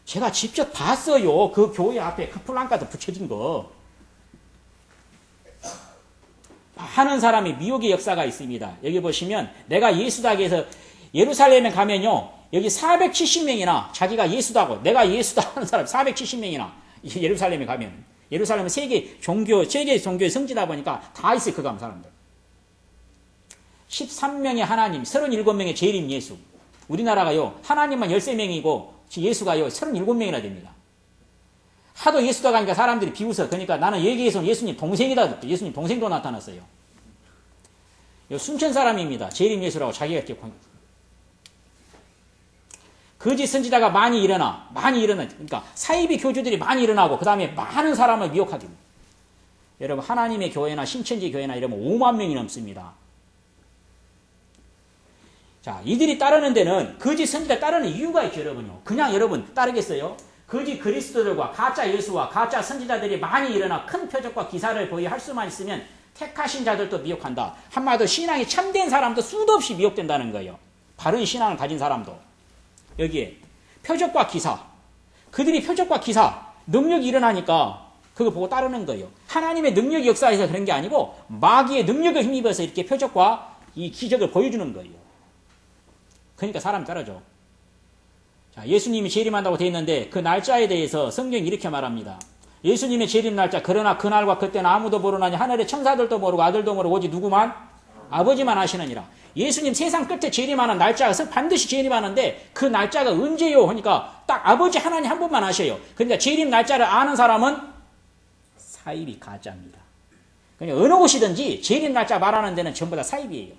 제가 직접 봤어요. 그 교회 앞에 그 플랜카드 붙여진 거. 하는 사람이 미혹의 역사가 있습니다. 여기 보시면 내가 예수다 해서 예루살렘에 가면요, 여기 470명이나 자기가 예수다고 내가 예수다 하는 사람 470명이나 예루살렘에 가면, 예루살렘은 세계 종교의 성지다 보니까 다 있어요. 그 감 사람들. 13명의 하나님, 37명의 재림 예수. 우리나라가요, 하나님만 13명이고 예수가요 37명이나 됩니다. 하도 예수다 가니까 사람들이 비웃어. 그러니까 나는 여기에서 예수님 동생이다. 예수님 동생도 나타났어요. 순천 사람입니다. 재림 예수라고 자기가 이렇게. 거짓 선지자가 많이 일어나. 그러니까 사이비 교주들이 많이 일어나고 그 다음에 많은 사람을 미혹하게 됩니다. 여러분 하나님의 교회나 신천지 교회나 이러면 5만 명이 넘습니다. 자, 이들이 따르는 데는 거짓 선지자 따르는 이유가 있죠, 여러분요. 그냥 여러분 따르겠어요? 거짓 그리스도들과 가짜 예수와 가짜 선지자들이 많이 일어나 큰 표적과 기사를 보이할 수만 있으면 택하신 자들도 미혹한다. 한마디로 신앙이 참된 사람도 수도 없이 미혹된다는 거예요. 바른 신앙을 가진 사람도. 여기에 표적과 기사. 그들이 표적과 기사, 능력이 일어나니까 그거 보고 따르는 거예요. 하나님의 능력이 역사해서 그런 게 아니고 마귀의 능력을 힘입어서 이렇게 표적과 이 기적을 보여주는 거예요. 그러니까 사람이 따르죠. 자, 예수님이 재림한다고 되어 있는데 그 날짜에 대해서 성경이 이렇게 말합니다. 예수님의 재림 날짜. 그러나 그날과 그때는 아무도 모르나니 하늘의 천사들도 모르고 아들도 모르고 오직 누구만? 아버지만 아시느니라. 예수님 세상 끝에 재림하는 날짜가 반드시 재림하는데 그 날짜가 언제요? 하니까 딱 아버지 하나님 한 분만 아셔요. 그러니까 재림 날짜를 아는 사람은 사입이 가짜입니다. 그러니까 어느 곳이든지 재림 날짜 말하는 데는 전부 다 사입이에요.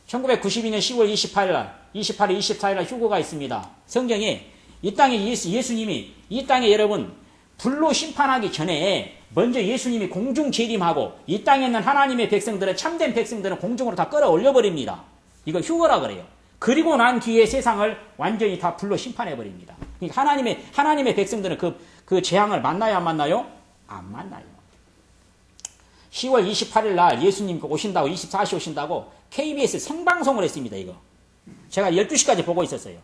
1992년 10월 28일 날, 28일, 24일 날 휴거가 있습니다. 성경에 이 땅에 예수님이 이 땅에 여러분 불로 심판하기 전에 먼저 예수님이 공중 재림하고 이 땅에 있는 하나님의 백성들은 참된 백성들은 공중으로 다 끌어올려 버립니다. 이거 휴거라 그래요. 그리고 난 뒤에 세상을 완전히 다 불로 심판해 버립니다. 그러니까 하나님의 백성들은 그 재앙을 만나요, 안 만나요? 안 만나요. 10월 28일 날 예수님 오신다고 24시 오신다고 KBS 생방송을 했습니다. 이거 제가 12시까지 보고 있었어요.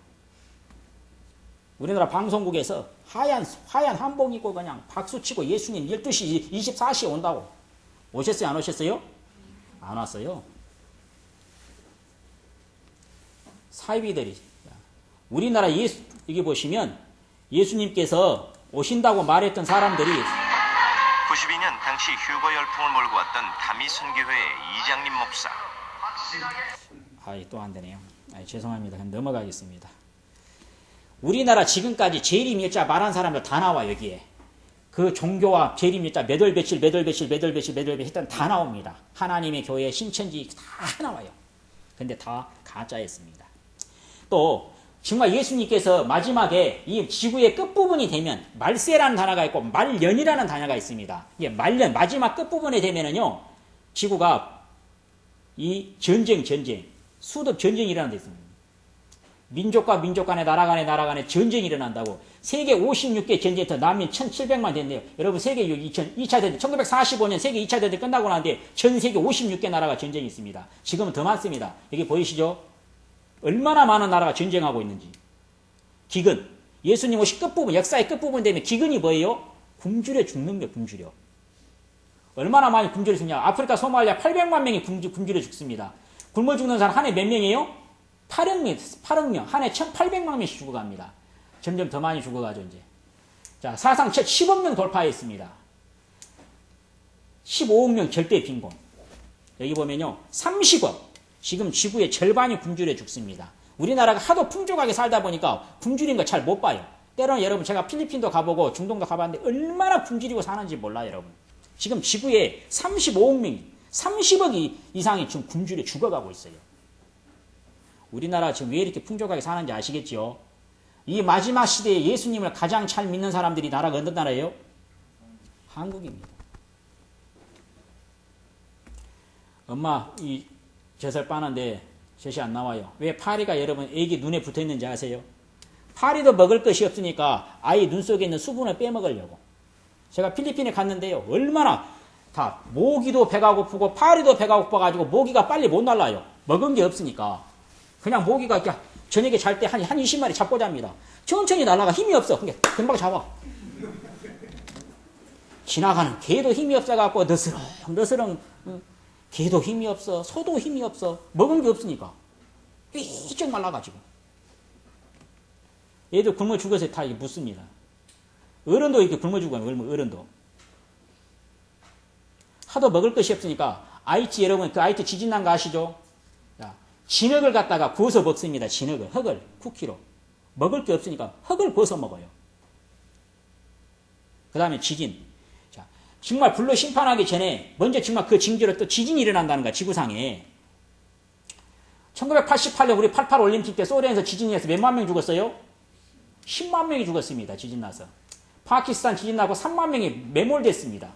우리나라 방송국에서 하얀 한복 입고 그냥 박수치고 예수님 12시 24시에 온다고. 오셨어요? 안 오셨어요? 안 왔어요. 사이비들이 우리나라 여기 보시면 예수님께서 오신다고 말했던 사람들이 92년 당시 휴거 열풍을 몰고 왔던 다미선교회의 이장님 목사. 또 안 되네요. 죄송합니다. 그럼 넘어가겠습니다. 우리나라 지금까지 재림 일자 말한 사람들 다 나와 여기에. 그 종교와 재림 일자 몇 월 며칠 했던 다 나옵니다. 하나님의 교회 신천지 다 나와요. 근데 다 가짜였습니다. 또 정말 예수님께서 마지막에 이 지구의 끝부분이 되면 말세라는 단어가 있고 말년이라는 단어가 있습니다. 이게 말년 마지막 끝부분에 되면은요 지구가 이 전쟁 수도 전쟁이라는 데 있습니다. 민족과 민족 간에 나라 간에 전쟁이 일어난다고. 세계 56개 전쟁터 난민 1700만 됐네요. 여러분 세계 2차 대전 1945년 세계 2차 대전 끝나고 나는데 전 세계 56개 나라가 전쟁이 있습니다. 지금은 더 많습니다. 여기 보이시죠? 얼마나 많은 나라가 전쟁하고 있는지. 기근. 예수님 오신 끝부분, 역사의 끝부분 되면 기근이 뭐예요? 굶주려 죽는 거예요. 굶주려. 얼마나 많이 굶주려 죽냐. 아프리카 소말리아 800만 명이 굶주려 죽습니다. 굶어 죽는 사람 한 해 몇 명이에요? 8억 명. 한 해 1800만 명씩 죽어갑니다. 점점 더 많이 죽어가죠, 이제. 자, 사상 첫 10억 명 돌파했습니다. 15억 명 절대 빈곤. 여기 보면요. 30억. 지금 지구의 절반이 굶주려 죽습니다. 우리나라가 하도 풍족하게 살다 보니까 굶주린 거 잘 못 봐요. 때로는 여러분 제가 필리핀도 가보고 중동도 가봤는데 얼마나 굶주리고 사는지 몰라요, 여러분. 지금 지구에 35억 명, 30억 이상이 지금 굶주려 죽어가고 있어요. 우리나라 지금 왜 이렇게 풍족하게 사는지 아시겠죠? 이 마지막 시대에 예수님을 가장 잘 믿는 사람들이 나라가 어떤 나라예요? 한국입니다. 엄마 이 젖을 빠는데 젖이 안 나와요. 왜 파리가 여러분 애기 눈에 붙어 있는지 아세요? 파리도 먹을 것이 없으니까 아이 눈 속에 있는 수분을 빼먹으려고. 제가 필리핀에 갔는데요. 얼마나 다 모기도 배가 고프고 파리도 배가 고파가지고 모기가 빨리 못 날라요. 먹은 게 없으니까. 그냥 모기가 이렇게 저녁에 잘 때 한 20마리 잡고 잡니다. 천천히 날아가 힘이 없어. 그러니까 금방 잡아. 지나가는 개도 힘이 없어갖고 너스렁 개도 힘이 없어. 소도 힘이 없어. 먹은 게 없으니까. 삐쩍 말라가지고. 얘들 굶어 죽어서 다 묻습니다. 어른도 이렇게 굶어 죽어요. 어른도. 하도 먹을 것이 없으니까 아이티 여러분 그 아이티 지진 난 거 아시죠? 진흙을 갖다가 구워서 먹습니다. 진흙을. 흙을 쿠키로. 먹을 게 없으니까 흙을 구워서 먹어요. 그 다음에 지진. 자, 정말 불로 심판하기 전에 먼저 정말 그 징조로 또 지진이 일어난다는 거야. 지구상에. 1988년 우리 88 올림픽 때 소련에서 지진이 나서 몇만 명 죽었어요? 10만 명이 죽었습니다. 지진 나서. 파키스탄 지진 나고 3만 명이 매몰됐습니다.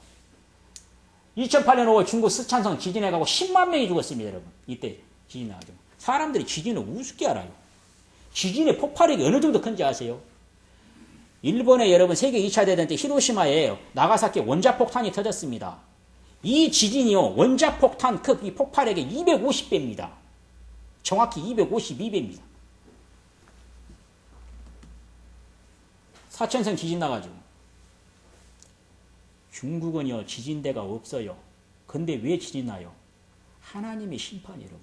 2008년 5월 중국 스촨성 지진해가고 10만 명이 죽었습니다. 여러분. 이때 지진 나가지고. 사람들이 지진을 우습게 알아요. 지진의 폭발력이 어느 정도 큰지 아세요? 일본의 여러분 세계 2차 대전 때 히로시마에 나가사키 원자폭탄이 터졌습니다. 이 지진이요. 원자폭탄 이 폭발력의 250배입니다. 정확히 252배입니다. 사천성 지진 나가지고. 중국은요. 지진대가 없어요. 근데 왜 지진 나요? 하나님의 심판이 여러분.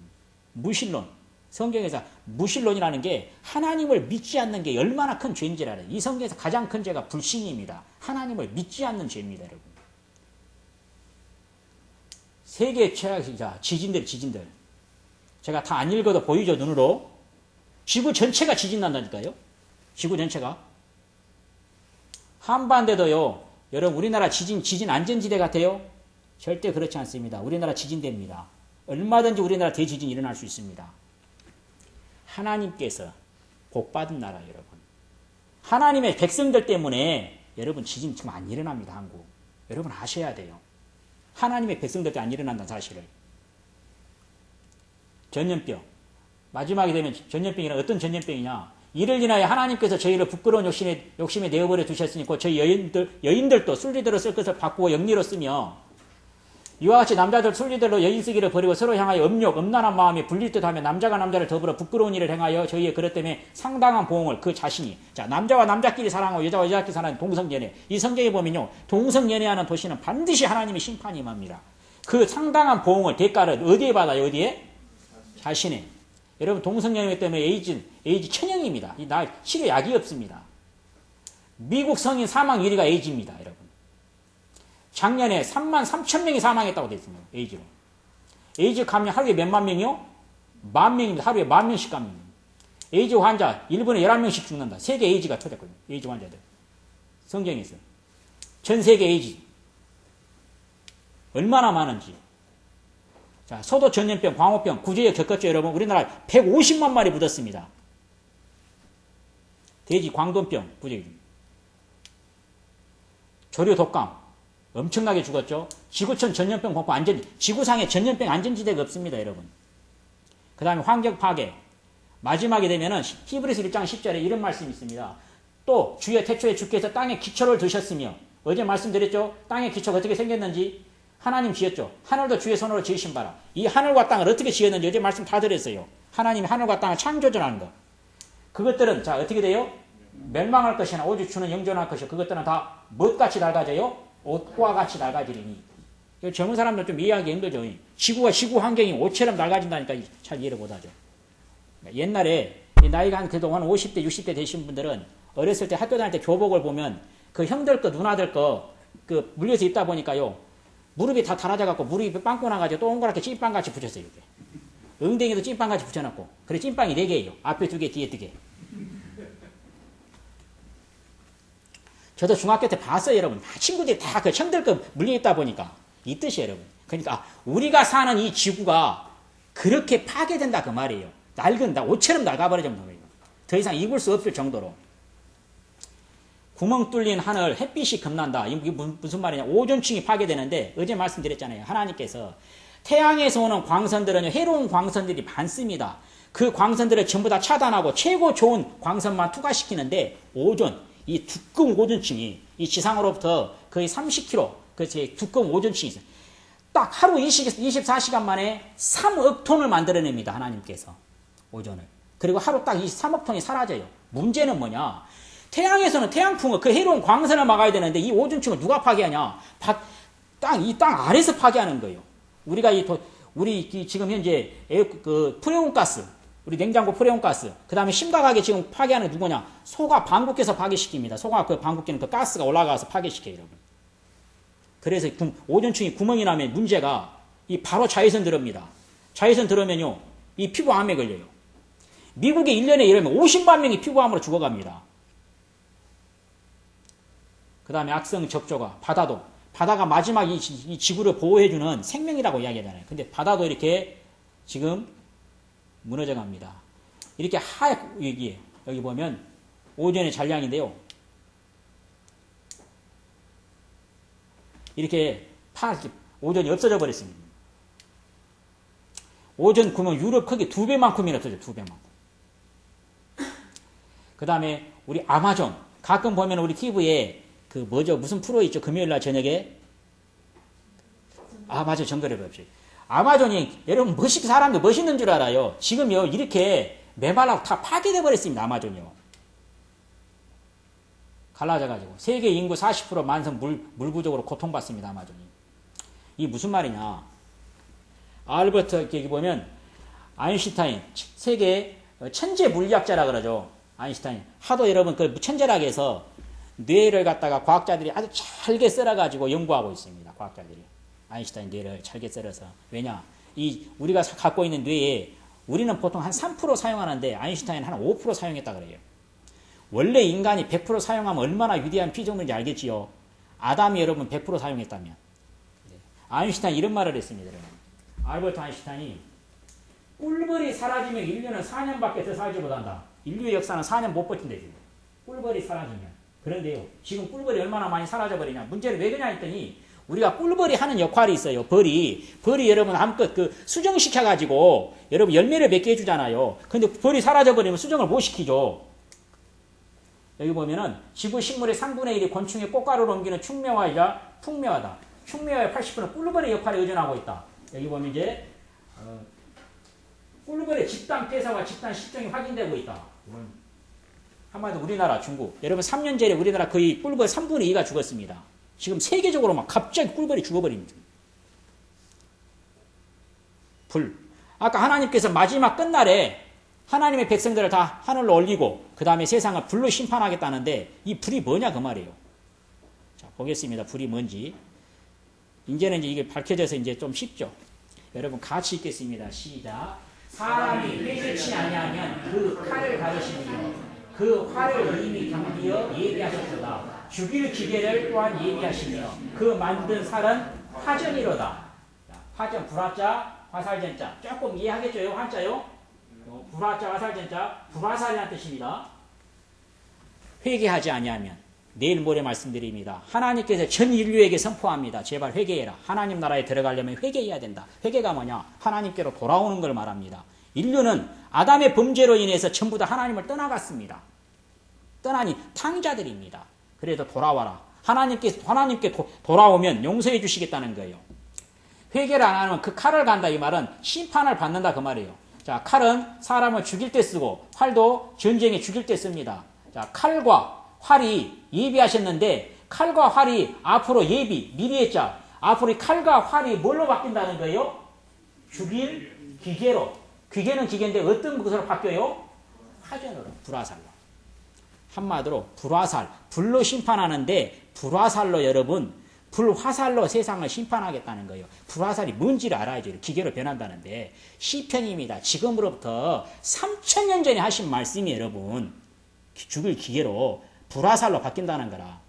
무신론. 성경에서 무신론이라는 게 하나님을 믿지 않는 게 얼마나 큰 죄인지를 알아요. 이 성경에서 가장 큰 죄가 불신입니다. 하나님을 믿지 않는 죄입니다, 여러분. 세계 최악이자 지진들. 제가 다 안 읽어도 보이죠, 눈으로? 지구 전체가 지진 난다니까요. 지구 전체가. 한반도도요, 여러분 우리나라 지진 안전지대 같아요? 절대 그렇지 않습니다. 우리나라 지진대입니다. 얼마든지 우리나라 대지진이 일어날 수 있습니다. 하나님께서 복받은 나라 여러분. 하나님의 백성들 때문에 여러분 지진 지금 안 일어납니다. 한국. 여러분 아셔야 돼요. 하나님의 백성들 때 안 일어난다는 사실을. 전염병. 마지막이 되면 전염병이란 어떤 전염병이냐. 이를 인하여 하나님께서 저희를 부끄러운 욕심에 내어버려 두셨으니 곧 저희 여인들도 순리대로 쓸 것을 바꾸고 영리로 쓰며 이와 같이 남자들 순리대로 여인 쓰기를 버리고 서로 향하여 음란한 마음이 불릴 듯하며 남자가 남자를 더불어 부끄러운 일을 행하여 저희의 그릇 때문에 상당한 보응을 그 자신이. 자, 남자와 남자끼리 사랑하고 여자와 여자끼리 사랑하는 동성연애. 이 성경에 보면요, 동성연애하는 도시는 반드시 하나님의 심판이 임합니다. 그 상당한 보응을, 대가를 어디에 받아요? 어디에? 자신의. 여러분 동성연애 때문에 에이즈 천형입니다. 치료 약이 없습니다. 미국 성인 사망 1위가 에이즈입니다. 여러분. 작년에 3만 3천 명이 사망했다고 되어 있습니다. 에이즈로. 에이즈 감염 하루에 몇만 명이요? 10,000명입니다. 하루에 10,000명씩 감염. 에이즈 환자 일본에 11명씩 죽는다. 세계 에이즈가 터졌거든요. 에이즈 환자들. 성경에 있어요. 전 세계 에이즈. 얼마나 많은지. 자, 소도 전염병, 광우병, 구제역 겪었죠, 여러분? 우리나라 150만 마리 묻었습니다. 돼지 광돈병, 구제역. 조류 독감, 엄청나게 죽었죠. 지구촌 전염병 공포 지구상에 전염병 안전지대가 없습니다, 여러분. 그 다음에 환경 파괴. 마지막에 되면은 히브리서 1장 10절에 이런 말씀이 있습니다. 또 주의 태초에 주께서 땅에 기초를 두셨으며, 어제 말씀드렸죠? 땅의 기초가 어떻게 생겼는지 하나님 지었죠. 하늘도 주의 손으로 지으신 바라. 이 하늘과 땅을 어떻게 지었는지 어제 말씀 다 드렸어요. 하나님이 하늘과 땅을 창조전하는 것. 그것들은 자 어떻게 돼요? 멸망할 것이나 오직 주는 영존할 것이요. 그것들은 다 무엇같이 낡아져요? 옷과 같이 낡아지리니. 젊은 사람들 좀 이해하기 힘들죠. 지구 환경이 옷처럼 낡아진다니까 잘 이해를 못하죠. 옛날에 나이가 그래도 한 50대 60대 되신 분들은 어렸을 때 학교 다닐 때 교복을 보면 그 형들 거 누나들 거 그 물려서 입다 보니까요. 무릎이 다 달아져갖고 무릎이 빵꾸 나가지고 동그랗게 찐빵같이 붙였어요. 이렇게. 엉덩이도 찐빵같이 붙여놨고. 그래 찐빵이 4개예요. 앞에 2개, 뒤에 2개. 저도 중학교 때 봤어요, 여러분. 친구들이 다 그 형들 거 물려있다 보니까. 이 뜻이에요, 여러분. 그러니까 우리가 사는 이 지구가 그렇게 파괴된다 그 말이에요. 낡은다. 옷처럼 낡아버릴 정도예요. 더 이상 입을 수 없을 정도로. 구멍 뚫린 하늘, 햇빛이 겁난다. 이게 무슨 말이냐. 오존층이 파괴되는데 어제 말씀드렸잖아요. 하나님께서 태양에서 오는 광선들은 해로운 광선들이 많습니다. 그 광선들을 전부 다 차단하고 최고 좋은 광선만 투과시키는데 오존, 이 두꺼운 오존층이 이 지상으로부터 거의 30km 그 두꺼운 오존층이 있어요. 딱 하루 24시간 만에 3억 톤을 만들어냅니다. 하나님께서 오존을. 그리고 하루 딱 23억 톤이 사라져요. 문제는 뭐냐. 태양에서는 태양풍을 그 해로운 광선을 막아야 되는데 이 오존층을 누가 파괴하냐? 이 땅 아래서 파괴하는 거예요. 우리가 우리 지금 현재 그 프레온가스, 우리 냉장고 프레온가스, 그 다음에 심각하게 지금 파괴하는 게 누구냐? 소가 방귀께서 파괴시킵니다. 소가 그 방귀끼는 그 가스가 올라가서 파괴시켜요, 여러분. 그래서 오존층이 구멍이 나면 문제가 바로 자외선 들어옵니다. 자외선 들어오면요, 이 피부암에 걸려요. 미국에 1년에 이러면 50만 명이 피부암으로 죽어갑니다. 그 다음에 악성 적조가, 바다가 마지막 이 지구를 보호해주는 생명이라고 이야기하잖아요. 근데 바다도 이렇게 지금 무너져 갑니다. 이렇게 여기 보면 오존의 잔량인데요. 이렇게 오존이 없어져 버렸습니다. 오존 구멍 유럽 크기 2배만큼이나 없어져요. 2배만큼. 그 다음에 우리 아마존. 가끔 보면 우리 TV에 무슨 프로 있죠? 금요일날 저녁에? 맞아. 정글의 법칙. 아마존이, 여러분, 사람들 멋있는 줄 알아요. 지금요, 이렇게 메말라고 다 파괴돼 버렸습니다. 아마존이요. 갈라져가지고. 세계 인구 40% 만성 물 부족으로 고통받습니다. 아마존이. 이게 무슨 말이냐. 알버트, 여기 보면, 아인슈타인 세계 천재 물리학자라 그러죠. 아인슈타인 하도 여러분 그 천재라고 해서 뇌를 갖다가 과학자들이 아주 잘게 썰어가지고 연구하고 있습니다. 과학자들이 아인슈타인 뇌를 잘게 썰어서. 왜냐 이 우리가 갖고 있는 뇌에 우리는 보통 한 3% 사용하는데 아인슈타인 한 5% 사용했다 그래요. 원래 인간이 100% 사용하면 얼마나 위대한 피조물인지 알겠지요. 아담이 여러분 100% 사용했다면. 아인슈타인 이런 말을 했습니다. 여러분. 알버트 아인슈타인이 꿀벌이 사라지면 인류는 4년밖에 더 살지 못한다. 인류의 역사는 4년 못 버틴다. 꿀벌이 사라지면. 그런데요. 지금 꿀벌이 얼마나 많이 사라져버리냐. 문제는 왜 그러냐 했더니 우리가 꿀벌이 하는 역할이 있어요. 벌이 여러분 암컷 수정시켜가지고 여러분 열매를 맺게 해주잖아요. 근데 벌이 사라져버리면 수정을 못 시키죠. 여기 보면은 지구 식물의 3분의 1이 곤충의 꽃가루를 옮기는 충매화이자 풍매화다. 충매화의 80%는 꿀벌의 역할에 의존하고 있다. 여기 보면 이제 꿀벌의 집단 폐사와 집단 실종이 확인되고 있다. 한마디로 우리나라, 중국. 여러분 3년 전에 우리나라 거의 꿀벌 3분의 2가 죽었습니다. 지금 세계적으로 막 갑자기 꿀벌이 죽어버립니다. 불. 아까 하나님께서 마지막 끝날에 하나님의 백성들을 다 하늘로 올리고 그 다음에 세상을 불로 심판하겠다는데 이 불이 뭐냐 그 말이에요. 자, 보겠습니다. 불이 뭔지. 이제는 이게 밝혀져서 이제 좀 쉽죠. 여러분 같이 읽겠습니다. 시작. 사람이 회개치 아니하면 그 칼을 가르시며 그 활을 이미 경비어 예비하셨도다. 죽일 기계를 또한 예비하시며 그 만든 살은 화전이로다. 화전 불화자 화살전자 조금 이해하겠죠? 한자요? 불화자 화살전자 불화살이라는 뜻입니다. 회개하지 아니하면 내일 모레 말씀드립니다. 하나님께서 전 인류에게 선포합니다. 제발 회개해라. 하나님 나라에 들어가려면 회개해야 된다. 회개가 뭐냐? 하나님께로 돌아오는 걸 말합니다. 인류는 아담의 범죄로 인해서 전부 다 하나님을 떠나갔습니다. 떠나니 탕자들입니다. 그래도 돌아와라. 하나님께 돌아오면 용서해 주시겠다는 거예요. 회개를 안 하면 그 칼을 간다 이 말은 심판을 받는다 그 말이에요. 자, 칼은 사람을 죽일 때 쓰고 활도 전쟁에 죽일 때 씁니다. 자, 칼과 활이 예비하셨는데 칼과 활이 앞으로 미리 했죠. 앞으로 칼과 활이 뭘로 바뀐다는 거예요? 죽일 기계로. 기계는 기계인데 어떤 것으로 바뀌어요? 화전으로, 불화살로. 한마디로 불화살, 불로 심판하는데 불화살로 여러분, 불화살로 세상을 심판하겠다는 거예요. 불화살이 뭔지를 알아야죠. 기계로 변한다는데 시편입니다. 지금으로부터 3000년 전에 하신 말씀이 여러분 죽을 기계로 불화살로 바뀐다는 거라.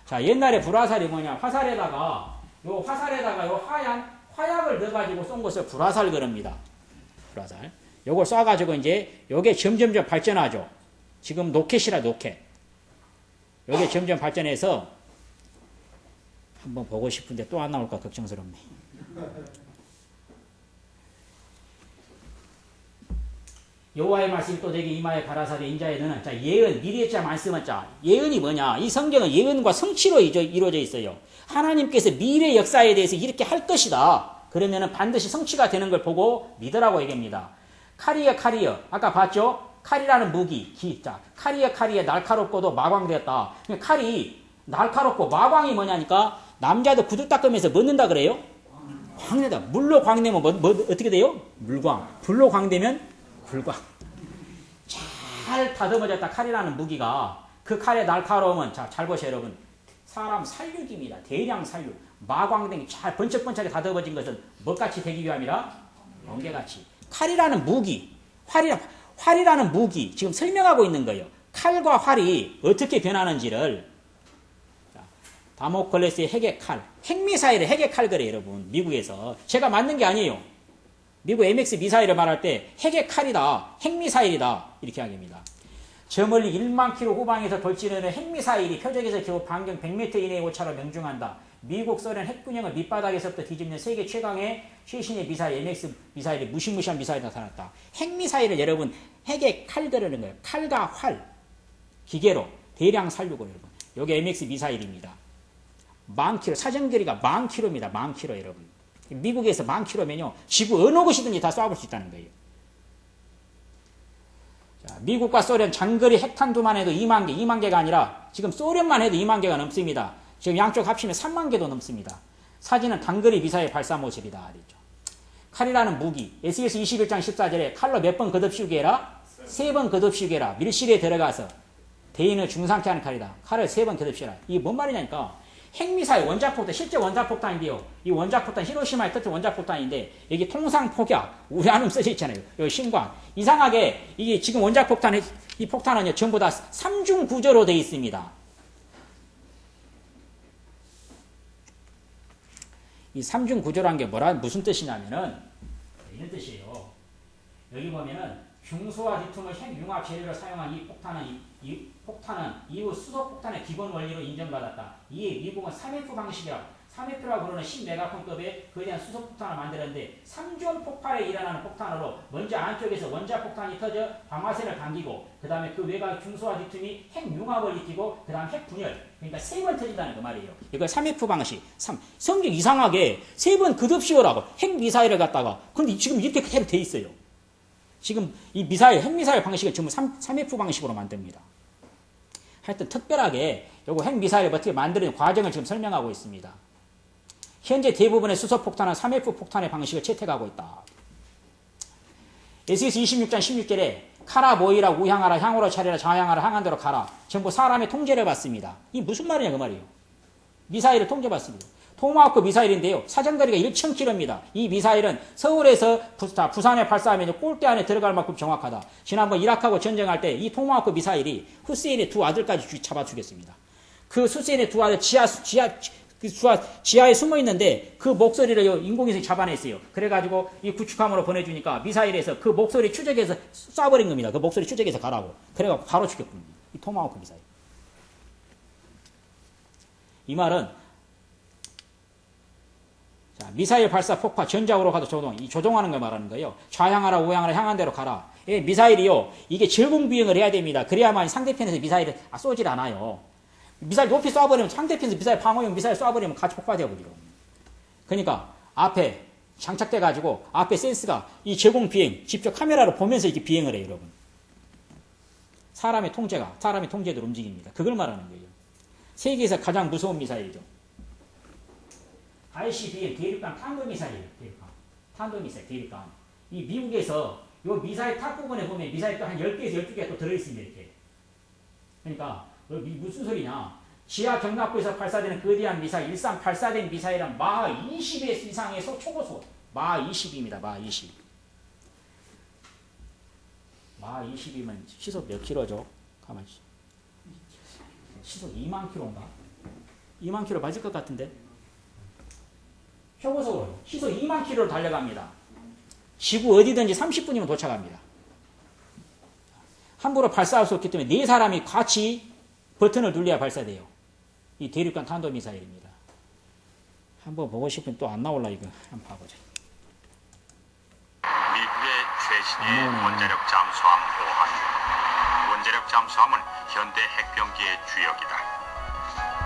자, 옛날에 불화살이 뭐냐? 화살에다가 요 하얀 화약을 넣어가지고 쏜 것을 불화살 그럽니다. 불화살. 요걸 쏴가지고 이제 요게 점점점 발전하죠. 지금 로켓이라 로켓. 요게 점점 발전해서 한번 보고 싶은데 또 안 나올까 걱정스럽네. 여호와의 말씀이 또 내게 임하여 가라사대 인자에 너는 자 예언 미리의 자 말씀은 자 예언이 뭐냐? 이 성경은 예언과 성취로 이루어져 있어요. 하나님께서 미래 역사에 대해서 이렇게 할 것이다. 그러면은 반드시 성취가 되는 걸 보고 믿으라고 얘기합니다. 카리어 아까 봤죠? 칼이라는 무기 자 카리어 날카롭고도 마광되었다. 칼이 날카롭고 마광이 뭐냐니까 남자도 구두 닦으면서 먹는다 그래요? 광내다. 물로 광내면 뭐 어떻게 돼요? 물광. 불로 광되면 불광. 잘 다듬어졌다 칼이라는 무기가 그 칼의 날카로움은 자 잘 보세요 여러분. 사람 살육입니다. 대량 살육. 마광등이 잘 번쩍번쩍하게 다듬어진 것은 뭐같이 되기 위함이라? 멍게같이. 칼이라는 무기. 활이라는 무기. 지금 설명하고 있는 거예요. 칼과 활이 어떻게 변하는지를 다모클레스의 핵의 칼, 핵미사일의 핵의 칼 그래요 여러분. 미국에서 제가 만든 게 아니에요. 미국 MX 미사일을 말할 때 핵의 칼이다, 핵미사일이다 이렇게 하기입니다. 저 멀리 1만 킬로 후방에서 돌진하는 핵미사일이 표적에서 겨우 반경 100m 이내의 오차로 명중한다. 미국 소련 핵군형을 밑바닥에서부터 뒤집는 세계 최강의 최신의 미사일 MX 미사일이 무시무시한 미사일이 나타났다. 핵미사일을 여러분 핵의 칼 그러는 거예요. 칼과 활, 기계로 대량 살육을 여러분. 요게 MX 미사일입니다. 10,000km, 사정거리가 10,000km입니다. 10,000km 여러분. 미국에서 10,000km면요. 지구 어느 곳이든지 다 쏴볼 수 있다는 거예요. 자, 미국과 소련 장거리 핵탄두만 해도 2만 개, 2만 개가 아니라 지금 소련만 해도 2만 개가 넘습니다. 지금 양쪽 합치면 3만 개도 넘습니다. 사진은 단거리 미사일 발사 모습이다. 그랬죠. 칼이라는 무기. 에스겔서 21장 14절에 칼로 몇 번 거듭씌우게 해라? 3번 거듭씌우게 해라. 밀실에 들어가서 대인을 중상케 하는 칼이다. 칼을 3번 거듭씌우라. 이게 뭔 말이냐니까 핵미사일 원자폭탄, 실제 원자폭탄인데요. 이 원자폭탄, 히로시마에 터진 원자폭탄인데 여기 통상폭약, 우라늄 써져 있잖아요. 여기 신관. 이상하게 이게 지금 원자폭탄, 이 폭탄은요 전부 다 3중 구조로 되어 있습니다. 이 3중 구조라는 게 무슨 뜻이냐면은 이런 뜻이에요. 여기 보면은 중소와 리튬을 핵융합 재료로 사용한 이 폭탄은 이후 수소폭탄의 기본 원리로 인정받았다. 이에 미국은 3F 방식이라 3F라고 부르는 10메가톤급의 거대한 수소폭탄을 만들었는데 3중 폭발에 일어나는 폭탄으로 먼저 안쪽에서 원자폭탄이 터져 방아쇠를 당기고 그 다음에 그 외곽 중소와 리튬이 핵융합을 일으키고 그 다음 핵분열, 그러니까 3번 터진다는 그 말이에요. 이걸 3F 방식. 성경 이상하게 3번 거듭씌우라고 핵미사일을 갖다가 근데 지금 이렇게 그대로 돼 있어요. 지금 이 미사일, 핵미사일 방식을 전부 3F 방식으로 만듭니다. 하여튼 특별하게 요거 핵미사일을 어떻게 만드는 과정을 지금 설명하고 있습니다. 현재 대부분의 수소폭탄은 3F 폭탄의 방식을 채택하고 있다. 에스겔서 26장 16절에 카라 모이라 우향하라 향으로 차리라 좌향하라 향한 대로 가라. 전부 사람의 통제를 받습니다. 이게 무슨 말이냐 그 말이에요. 미사일을 통제받습니다. 토마호크 미사일인데요. 사정거리가 1,000km입니다. 이 미사일은 서울에서 부산에 발사하면 골대 안에 들어갈 만큼 정확하다. 지난번 이라크하고 전쟁할 때 이 토마호크 미사일이 후세인의 두 아들까지 잡아 죽였습니다. 그 후세인의 두 아들 지하에 숨어 있는데 그 목소리를 인공위성이 잡아냈어요. 그래가지고 이 구축함으로 보내주니까 미사일에서 그 목소리 추적해서 쏴버린 겁니다. 그 목소리 추적해서 가라고. 그래가지고 바로 죽였군요. 이 토마호크 미사일. 이 말은 자, 미사일 발사 폭파 전장으로 가도 조종하는 걸 말하는 거예요. 좌향하라 우향하라 향한 대로 가라. 예, 미사일이요. 이게 절공비행을 해야 됩니다. 그래야만 상대편에서 미사일을 쏘질 않아요. 미사일 높이 쏴버리면 상대편에서 미사일 방어용 미사일 쏴버리면 같이 폭파되어버려요. 그러니까 앞에 장착돼가지고 앞에 센스가 이 제공비행 직접 카메라로 보면서 이렇게 비행을 해요. 여러분. 사람의 통제대로 움직입니다. 그걸 말하는 거예요. 세계에서 가장 무서운 미사일이죠. ICBM 대륙간 탄도미사일이에요. 대륙간. 이 미국에서 요 미사일 탑 부분에 보면 미사일 또 한 10개에서 12개가 또 들어있습니다. 이렇게. 그러니까 무슨 소리냐. 지하 경납고에서 발사되는 거대한 미사일, 일산 발사된 미사일은 마하 20의 이상의 초고속. 마하 20입니다. 마하 20. 마하 20이면 시속 몇 킬로죠? 가만히. 시속 2만 킬로인가? 2만 킬로 맞을 것 같은데? 초고속으로 시속 2만 킬로로 달려갑니다. 지구 어디든지 30분이면 도착합니다. 함부로 발사할 수 없기 때문에 4사람이 같이 버튼을 눌러야 발사돼요. 이 대륙간 탄도미사일입니다. 한번 보고 싶으면 또 안 나올라 이거. 한번 봐보자. 미국의 최신의 원자력 잠수함 5한. 원자력 잠수함은 현대 핵병기의 주역이다.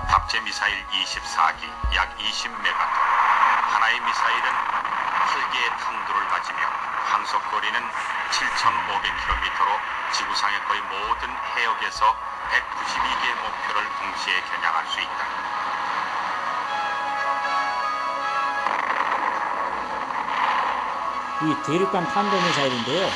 탑재 미사일 24기, 약 20메가톤. 하나의 미사일은 8개의 탄두를 가지며 항속거리는 7,500km로 지구상의 거의 모든 해역에서 192개의 목표를 동시에 겨냥할 수 있다. 이 대륙간 탄도미사일인데요.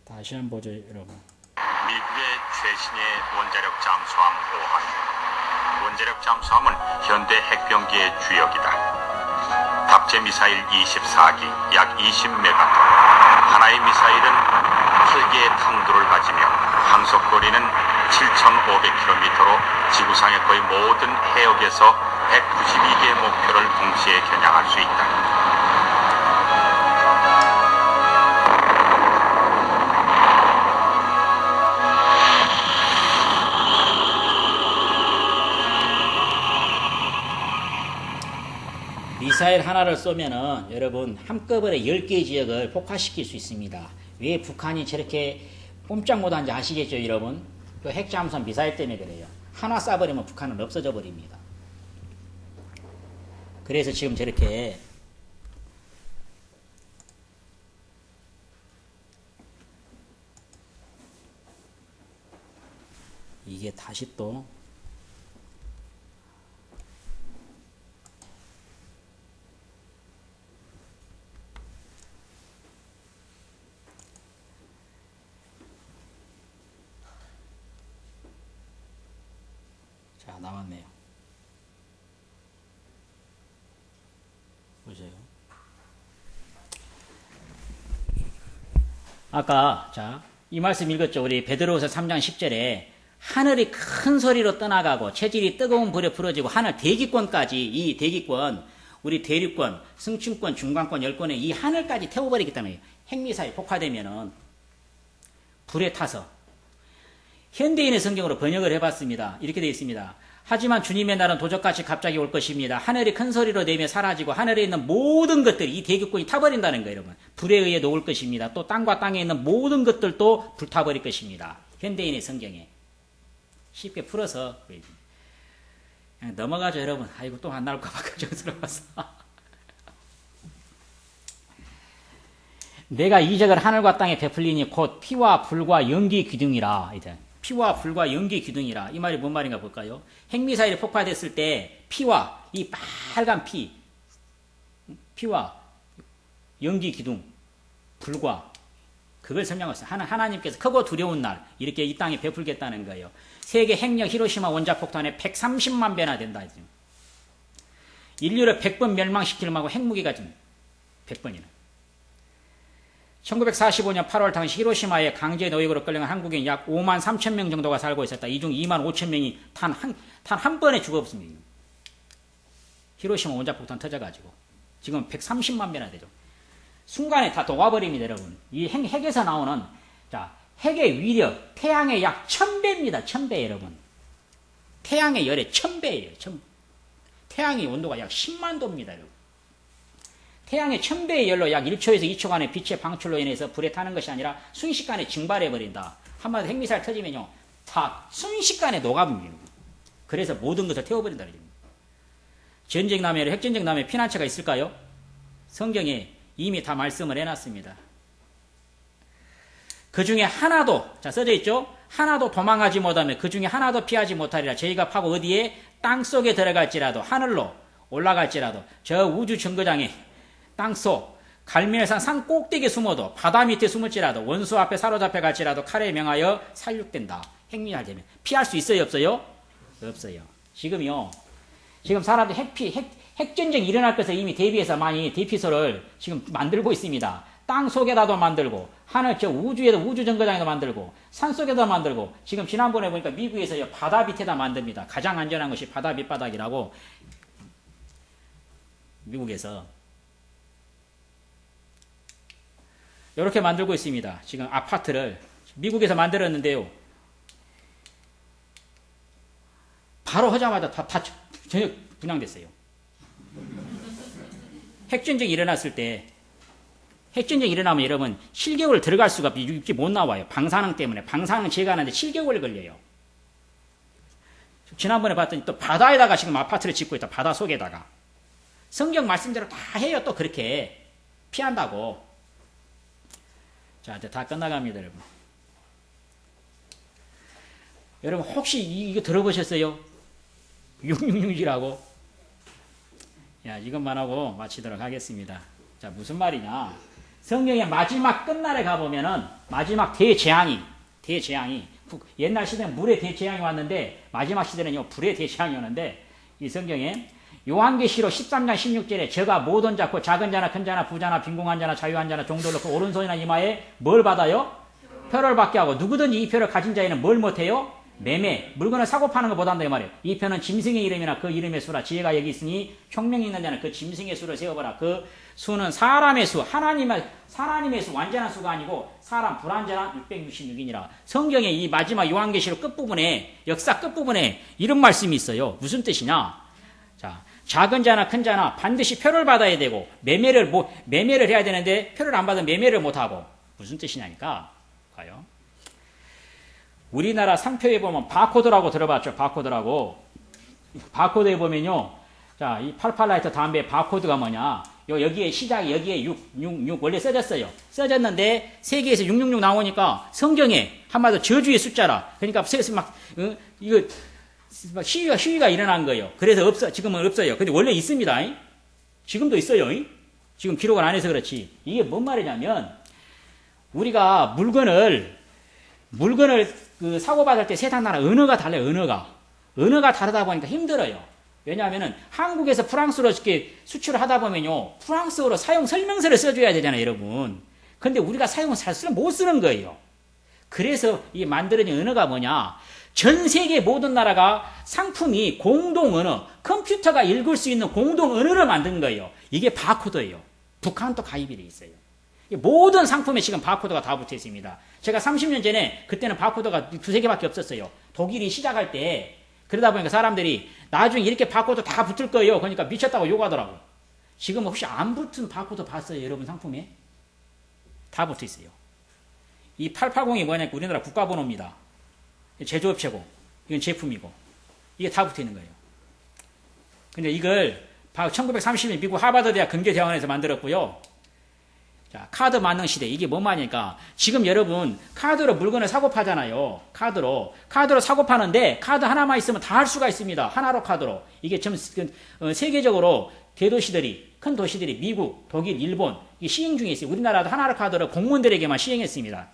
다시 한번 보죠, 여러분. 미국의 최신의 원자력 잠수함 5한. 원자력 잠수함은 현대 핵병기의 주역이다. 탑재 미사일 24기, 약 20메가톤. 하나의 미사일은 8개의 탄두를 가지며 항속거리는 7,500km로 지구상의 거의 모든 해역에서 192개의 목표를 동시에 겨냥할 수 있다. 미사일 하나를 쏘면은 여러분 한꺼번에 10개의 지역을 폭파시킬 수 있습니다. 왜 북한이 저렇게 꼼짝 못한지 아시겠죠, 여러분? 그 핵잠수함 미사일 때문에 그래요. 하나 쏴버리면 북한은 없어져 버립니다. 그래서 지금 저렇게 이게 다시 또 자, 나왔네요. 보세요. 아까 자, 이 말씀 읽었죠. 우리 베드로후서 3장 10절에 하늘이 큰 소리로 떠나가고 체질이 뜨거운 불에 부러지고 하늘 대기권까지 이 대기권 우리 대륙권, 승춘권, 중간권, 열권의 이 하늘까지 태워버리기 때문에 핵미사일 폭파되면은 불에 타서 현대인의 성경으로 번역을 해봤습니다. 이렇게 되어 있습니다. 하지만 주님의 날은 도적같이 갑자기 올 것입니다. 하늘이 큰 소리로 내며 사라지고 하늘에 있는 모든 것들이 이 대기권이 타버린다는 거예요, 여러분. 불에 의해 녹을 것입니다. 또 땅과 땅에 있는 모든 것들도 불타버릴 것입니다. 현대인의 성경에. 쉽게 풀어서 그냥 넘어가죠, 여러분. 아이고 또 안 나올까 봐 걱정스러워서. 내가 이적을 하늘과 땅에 베풀리니 곧 피와 불과 연기 기둥이라. 이제 피와 불과 연기 기둥이라. 이 말이 뭔 말인가 볼까요? 핵미사일이 폭파됐을 때 피와 이 빨간 피와 연기 기둥, 불과 그걸 설명했어요. 하나님께서 크고 두려운 날 이렇게 이 땅에 베풀겠다는 거예요. 세계 핵력 히로시마 원자폭탄에 130만 배나 된다. 지금. 인류를 100번 멸망시키려고 하고 핵무기가 지금 100번이나. 1945년 8월 당시 히로시마에 강제 노역으로 끌려간 한국인 약 5만 3천 명 정도가 살고 있었다. 이 중 2만 5천 명이 단 한 번에 죽었습니다. 히로시마 원자폭탄 터져가지고. 지금 130만 배나 되죠. 순간에 다 녹아버립니다, 여러분. 이 핵에서 나오는, 자, 핵의 위력, 태양의 약 1000배입니다. 1000배, 여러분. 태양의 열의 1000배예요. 태양의 온도가 약 10만 도입니다, 여러분. 태양의 1000배의 열로 약 1초에서 2초간의 빛의 방출로 인해서 불에 타는 것이 아니라 순식간에 증발해버린다. 한마디로 핵미사일 터지면요, 다 순식간에 녹아버립니다. 그래서 모든 것을 태워버린다. 전쟁 나면, 핵전쟁 나면 피난처가 있을까요? 성경에 이미 다 말씀을 해놨습니다. 그 중에 하나도, 자, 써져 있죠? 하나도 도망하지 못하며 그 중에 하나도 피하지 못하리라. 저희가 파고 어디에? 땅 속에 들어갈지라도, 하늘로 올라갈지라도, 저 우주 정거장에 땅속, 갈멜산 산 꼭대기에 숨어도, 바다 밑에 숨을지라도, 원수 앞에 사로잡혀 갈지라도 칼에 명하여 살육된다. 핵미사일 되면. 피할 수 있어요, 없어요? 없어요. 지금요, 지금 사람들 핵전쟁이 일어날 것을 이미 대비해서 많이 대피소를 지금 만들고 있습니다. 땅 속에다도 만들고, 하늘 저 우주에도 우주 정거장에도 만들고, 산 속에도 만들고, 지금 지난번에 보니까 미국에서 바다 밑에다 만듭니다. 가장 안전한 것이 바다 밑바닥이라고, 미국에서. 이렇게 만들고 있습니다. 지금 아파트를 미국에서 만들었는데요. 바로 하자마자 다 전혀 분양됐어요. 핵전쟁이 일어났을 때, 핵전쟁이 일어나면 여러분 7개월 들어갈 수가 육지 못 나와요. 방사능 때문에. 방사능 제거하는데 7개월 걸려요. 지난번에 봤더니 또 바다에다가 지금 아파트를 짓고 있다. 바다 속에다가. 성경 말씀대로 다 해요. 또 그렇게 피한다고. 자, 이제 다 끝나갑니다, 여러분. 여러분 혹시 이거 들어보셨어요? 666이라고? 야, 이것만 하고 마치도록 하겠습니다. 자, 무슨 말이냐? 성경의 마지막 끝날에 가보면은 마지막 대재앙이 옛날 시대는 물의 대재앙이 왔는데 마지막 시대는요 불의 대재앙이 오는데 이 성경에 요한계시록 13장 16절에 저가 모든 자 곧 작은 자나 큰 자나 부자나 빈궁한 자나 자유한 자나 종들로 그 오른손이나 이마에 뭘 받아요? 표를 받게 하고 누구든지 이 표를 가진 자에는 뭘 못해요? 매매, 물건을 사고 파는 것보다 한다 이 말이에요. 이 표는 짐승의 이름이나 그 이름의 수라. 지혜가 여기 있으니 총명이 있는 자는 그 짐승의 수를 세어보라. 그 수는 사람의 수, 하나님의 수, 완전한 수가 아니고 사람 불완전한 666이니라. 성경의 이 마지막 요한계시록 끝부분에, 역사 끝부분에 이런 말씀이 있어요. 무슨 뜻이냐? 자, 작은 자나 큰 자나 반드시 표를 받아야 되고 매매를 해야 되는데 표를 안 받으면 매매를 못하고. 무슨 뜻이냐니까 봐요. 우리나라 상표에 보면 바코드라고 들어봤죠? 바코드라고. 바코드에 보면요. 자, 이 88라이트 담배 바코드가 뭐냐? 여기에 시작이 여기에 666 원래 써졌어요. 써졌는데 세계에서 666 나오니까 성경에 한마디로 저주의 숫자라. 그러니까 이거 막 시위가 일어난 거예요. 그래서 지금은 없어요. 근데 원래 있습니다. 지금도 있어요. 지금 기록을 안 해서 그렇지. 이게 뭔 말이냐면 우리가 물건을 사고받을 때 세상 나라 언어가 달라요. 언어가 다르다 보니까 힘들어요. 왜냐하면은 한국에서 프랑스로 이렇게 수출을 하다 보면요, 프랑스어로 사용 설명서를 써줘야 되잖아요, 여러분. 근데 우리가 못 쓰는 거예요. 그래서 이 만들어진 언어가 뭐냐? 전 세계 모든 나라가 상품이 공동 언어, 컴퓨터가 읽을 수 있는 공동 언어를 만든 거예요. 이게 바코드예요. 북한도 가입이 돼 있어요. 모든 상품에 지금 바코드가 다 붙어 있습니다. 제가 30년 전에 그때는 바코드가 두세 개밖에 없었어요. 독일이 시작할 때 그러다 보니까 사람들이 나중에 이렇게 바코드 다 붙을 거예요. 그러니까 미쳤다고 욕하더라고. 지금 혹시 안 붙은 바코드 봤어요, 여러분 상품에? 다 붙어 있어요. 이 880이 뭐냐면 우리나라 국가번호입니다. 제조업체고, 이건 제품이고, 이게 다 붙어 있는 거예요. 근데 이걸 1930년 미국 하버드 대학 경제대학원에서 만들었고요. 자, 카드 만능 시대. 이게 뭔 말이니까, 지금 여러분, 카드로 물건을 사고 파잖아요. 카드로 사고 파는데, 카드 하나만 있으면 다 할 수가 있습니다. 하나로 카드로. 이게 전, 세계적으로 대도시들이, 큰 도시들이 미국, 독일, 일본, 이게 시행 중에 있어요. 우리나라도 하나로 카드를 공무원들에게만 시행했습니다.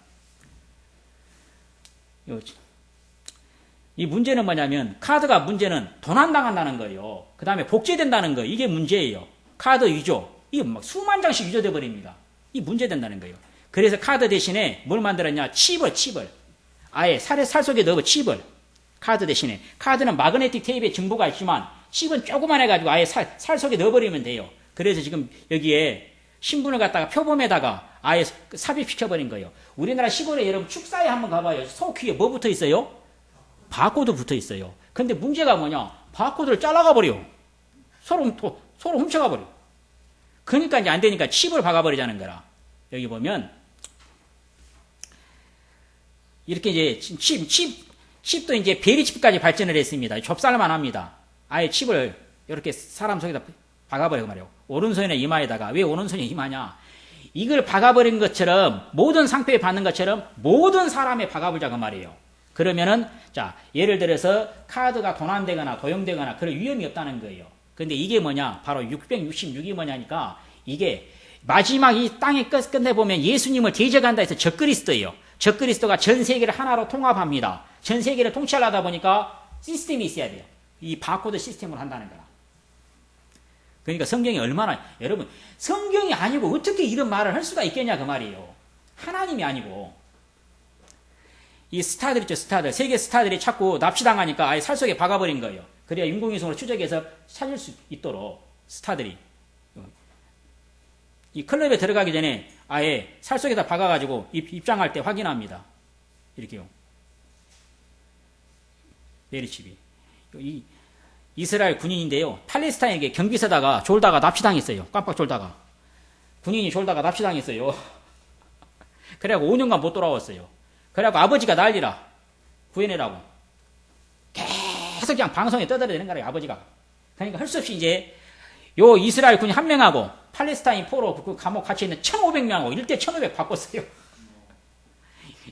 이 문제는 뭐냐면, 카드가 문제는 도난당한다는 거예요. 그 다음에 복제된다는 거. 이게 문제예요. 카드 위조. 이게 막 수만 장씩 위조돼 버립니다. 이 문제된다는 거예요. 그래서 카드 대신에 뭘 만들었냐? 칩을. 아예 살 속에 넣어 칩을. 카드 대신에. 카드는 마그네틱 테이프에 정보가 있지만, 칩은 조그만 해가지고 아예 살 속에 넣어버리면 돼요. 그래서 지금 여기에 신분을 갖다가 표범에다가 아예 삽입시켜버린 거예요. 우리나라 시골에 여러분 축사에 한번 가봐요. 속 위에 뭐 붙어 있어요? 바코드 붙어 있어요. 근데 문제가 뭐냐? 바코드를 잘라가 버려. 서로 훔쳐가 버려. 그러니까 이제 안 되니까 칩을 박아버리자는 거라. 여기 보면 이렇게 이제 칩도 이제 베리칩까지 발전을 했습니다. 좁쌀만 합니다. 아예 칩을 이렇게 사람 속에다 박아버리고 말이에요. 오른손이나 이마에다가. 왜 오른손이 이마냐? 이걸 박아버린 것처럼 모든 상표에 받는 것처럼 모든 사람에 박아보자고 말이에요. 그러면은 자 예를 들어서 카드가 도난되거나 도용되거나 그런 위험이 없다는 거예요. 근데 이게 뭐냐? 바로 666이 뭐냐니까 이게 마지막 이 땅에 끝내보면 예수님을 대적한다 해서 적그리스도예요. 적그리스도가 전 세계를 하나로 통합합니다. 전 세계를 통치하려다 보니까 시스템이 있어야 돼요. 이 바코드 시스템을 한다는 거라. 그러니까 성경이 얼마나, 여러분, 성경이 아니고 어떻게 이런 말을 할 수가 있겠냐 그 말이에요. 하나님이 아니고. 이 스타들 있죠, 스타들. 세계 스타들이 자꾸 납치당하니까 아예 살 속에 박아버린 거예요. 그래야 인공위성으로 추적해서 찾을 수 있도록 스타들이. 이 클럽에 들어가기 전에 아예 살 속에다 박아가지고 입장할 때 확인합니다. 이렇게요. 베리칩이. 이 이스라엘 군인인데요. 팔레스타인에게 경비 서다가 졸다가 납치당했어요. 깜빡 졸다가. 군인이 졸다가 납치당했어요. 그래갖고 5년간 못 돌아왔어요. 그래갖고 아버지가 난리라. 구해내라고. 계속 그냥 방송에 떠들어대는 거예요, 아버지가. 그러니까 할 수 없이 이제 요 이스라엘 군인 한 명하고 팔레스타인 포로 그 감옥 같이 있는 1,500명하고 1대 1,500 바꿨어요.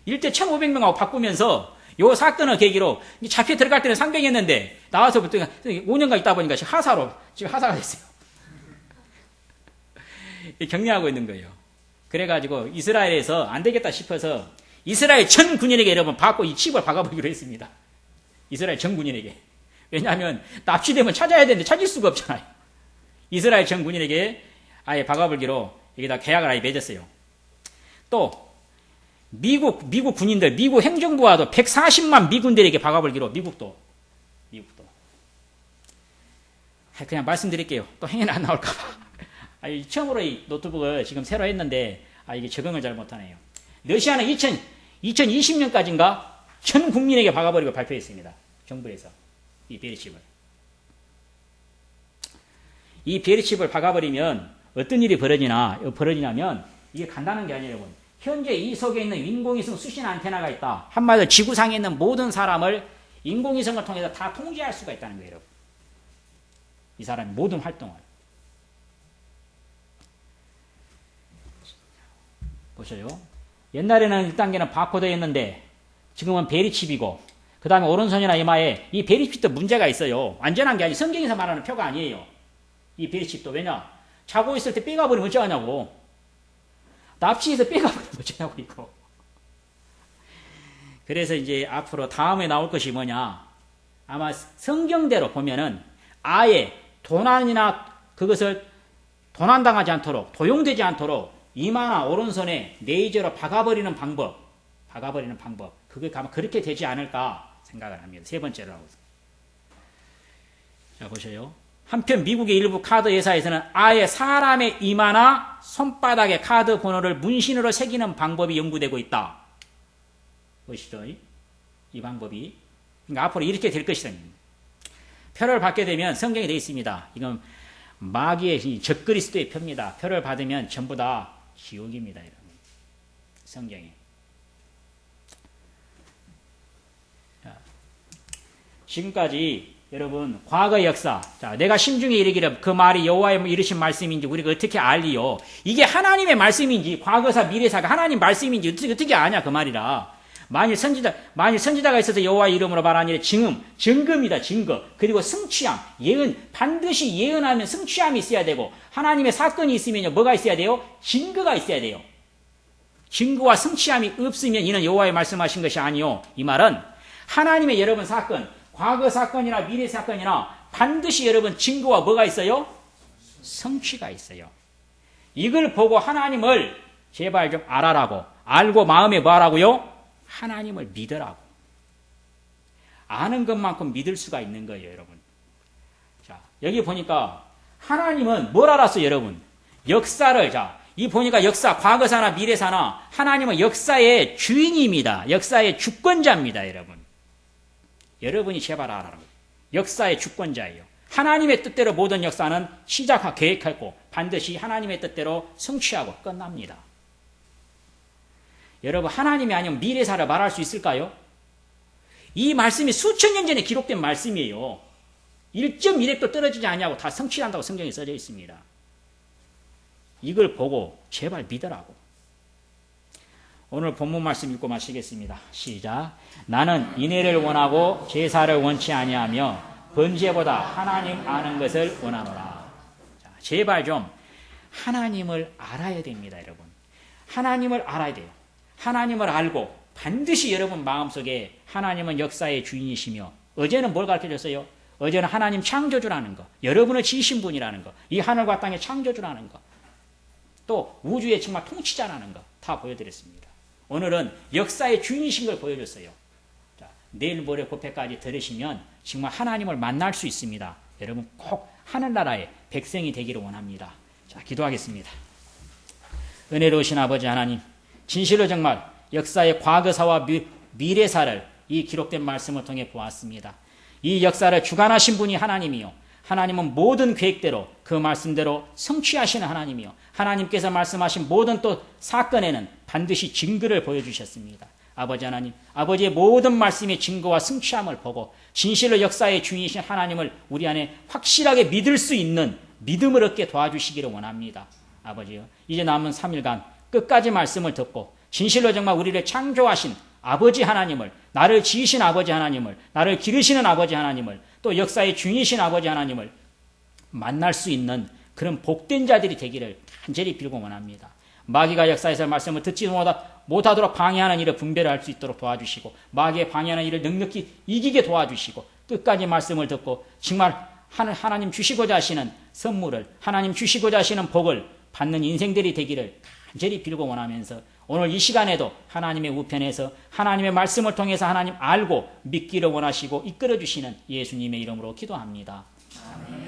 1대 1,500명하고 바꾸면서 요 사건을 계기로 잡혀 들어갈 때는 상병이었는데 나와서부터 5년간 있다 보니까 지금 하사가 됐어요. 격려하고 있는 거예요. 그래가지고 이스라엘에서 안 되겠다 싶어서 이스라엘 전 군인에게 여러분 받고 이 칩을 박아보기로 했습니다. 이스라엘 전 군인에게. 왜냐하면 납치되면 찾아야 되는데 찾을 수가 없잖아요. 이스라엘 전 군인에게 아예 박아보기로 여기다 계약을 아예 맺었어요. 또 미국 군인들, 미국 행정부와도 140만 미군들에게 박아버리기로, 미국도. 그냥 말씀드릴게요. 또 행여나 안 나올까봐. 처음으로 이 노트북을 지금 새로 했는데, 이게 적응을 잘 못하네요. 러시아는 2020년까지인가 전 국민에게 박아버리고 발표했습니다. 정부에서. 이 베리칩을. 이 베리칩을 박아버리면 어떤 일이 벌어지냐면, 이게 간단한 게 아니에요, 여러분. 현재 이 속에 있는 인공위성 수신 안테나가 있다. 한마디로 지구상에 있는 모든 사람을 인공위성을 통해서 다 통제할 수가 있다는 거예요, 여러분. 이 사람의 모든 활동을. 보셔요. 옛날에는 1단계는 바코드였는데 지금은 베리칩이고 그 다음에 오른손이나 이마에 이 베리칩도 문제가 있어요. 완전한 게 아니고 성경에서 말하는 표가 아니에요. 이 베리칩도. 왜냐? 자고 있을 때 빼가버리면 어쩌냐고. 납치해서 빼가버리면 어쩌냐고 이거. 그래서 이제 앞으로 다음에 나올 것이 뭐냐. 아마 성경대로 보면은 아예 도난이나 그것을 도난당하지 않도록, 도용되지 않도록 이마나 오른손에 레이저로 박아버리는 방법, 그게 아마 그렇게 되지 않을까 생각을 합니다. 세 번째라고. 자, 보셔요. 한편 미국의 일부 카드 회사에서는 아예 사람의 이마나 손바닥에 카드 번호를 문신으로 새기는 방법이 연구되고 있다. 보시죠. 이 방법이. 그러니까 앞으로 이렇게 될 것이다. 표를 받게 되면 성경에 되어 있습니다. 이건 마귀의 적그리스도의 표입니다. 표를 받으면 전부 다 지옥입니다. 여러분. 성경에. 자, 지금까지 여러분 과거 역사, 자, 내가 심중에 이르기를 그 말이 여호와의 이르신 말씀인지 우리가 어떻게 알리요? 이게 하나님의 말씀인지 과거사 미래사가 하나님 말씀인지 어떻게 아냐 그 말이라. 만일 선지자가 있어서 여호와의 이름으로 말하니 증거입니다. 증거. 그리고 성취함, 예언. 반드시 예언하면 성취함이 있어야 되고 하나님의 사건이 있으면 뭐가 있어야 돼요? 증거가 있어야 돼요. 증거와 성취함이 없으면 이는 여호와의 말씀하신 것이 아니요. 이 말은 하나님의 여러분 사건, 과거 사건이나 미래 사건이나 반드시 여러분 증거와 뭐가 있어요? 성취가 있어요. 이걸 보고 하나님을 제발 좀 알아라고. 알고 마음에 뭐 하라고요? 하나님을 믿으라고. 아는 것만큼 믿을 수가 있는 거예요, 여러분. 자, 여기 보니까 하나님은 뭘 알았어요, 여러분? 역사를, 자, 이 보니까 역사, 과거사나 미래사나 하나님은 역사의 주인입니다. 역사의 주권자입니다, 여러분. 여러분이 제발 알아라고. 역사의 주권자예요. 하나님의 뜻대로 모든 역사는 시작하고 계획하고 반드시 하나님의 뜻대로 성취하고 끝납니다. 여러분, 하나님이 아니면 미래사를 말할 수 있을까요? 이 말씀이 수천 년 전에 기록된 말씀이에요. 1.1획도 떨어지지 않냐고 다 성취한다고 성경에 써져 있습니다. 이걸 보고 제발 믿으라고. 오늘 본문 말씀 읽고 마치겠습니다. 시작. 나는 인애를 원하고 제사를 원치 아니하며 번제보다 하나님 아는 것을 원하노라. 자, 제발 좀 하나님을 알아야 됩니다, 여러분. 하나님을 알아야 돼요. 하나님을 알고 반드시 여러분 마음속에 하나님은 역사의 주인이시며 어제는 뭘 가르쳐줬어요? 어제는 하나님 창조주라는 거, 여러분을 지으신 분이라는 거, 이 하늘과 땅의 창조주라는 거, 또 우주의 정말 통치자라는 거 다 보여드렸습니다. 오늘은 역사의 주인이신 걸 보여줬어요. 자, 내일 모레 고패까지 들으시면 정말 하나님을 만날 수 있습니다. 여러분 꼭 하늘나라의 백성이 되기를 원합니다. 자, 기도하겠습니다. 은혜로우신 아버지 하나님, 진실로 정말 역사의 과거사와 미래사를 이 기록된 말씀을 통해 보았습니다. 이 역사를 주관하신 분이 하나님이요. 하나님은 모든 계획대로 그 말씀대로 성취하시는 하나님이요. 하나님께서 말씀하신 모든 또 사건에는 반드시 증거를 보여주셨습니다. 아버지 하나님, 아버지의 모든 말씀의 증거와 성취함을 보고 진실로 역사의 주인이신 하나님을 우리 안에 확실하게 믿을 수 있는 믿음을 얻게 도와주시기를 원합니다. 아버지요, 이제 남은 3일간 끝까지 말씀을 듣고 진실로 정말 우리를 창조하신 아버지 하나님을, 나를 지으신 아버지 하나님을, 나를 기르시는 아버지 하나님을, 또 역사의 주인이신 아버지 하나님을 만날 수 있는 그런 복된 자들이 되기를 간절히 빌고 원합니다. 마귀가 역사에서 말씀을 듣지 못하도록 방해하는 일을 분별할 수 있도록 도와주시고 마귀의 방해하는 일을 넉넉히 이기게 도와주시고 끝까지 말씀을 듣고 정말 하나님 주시고자 하시는 선물을, 하나님 주시고자 하시는 복을 받는 인생들이 되기를 간절히 빌고 원하면서 오늘 이 시간에도 하나님의 우편에서 하나님의 말씀을 통해서 하나님 알고 믿기를 원하시고 이끌어 주시는 예수님의 이름으로 기도합니다. 아멘.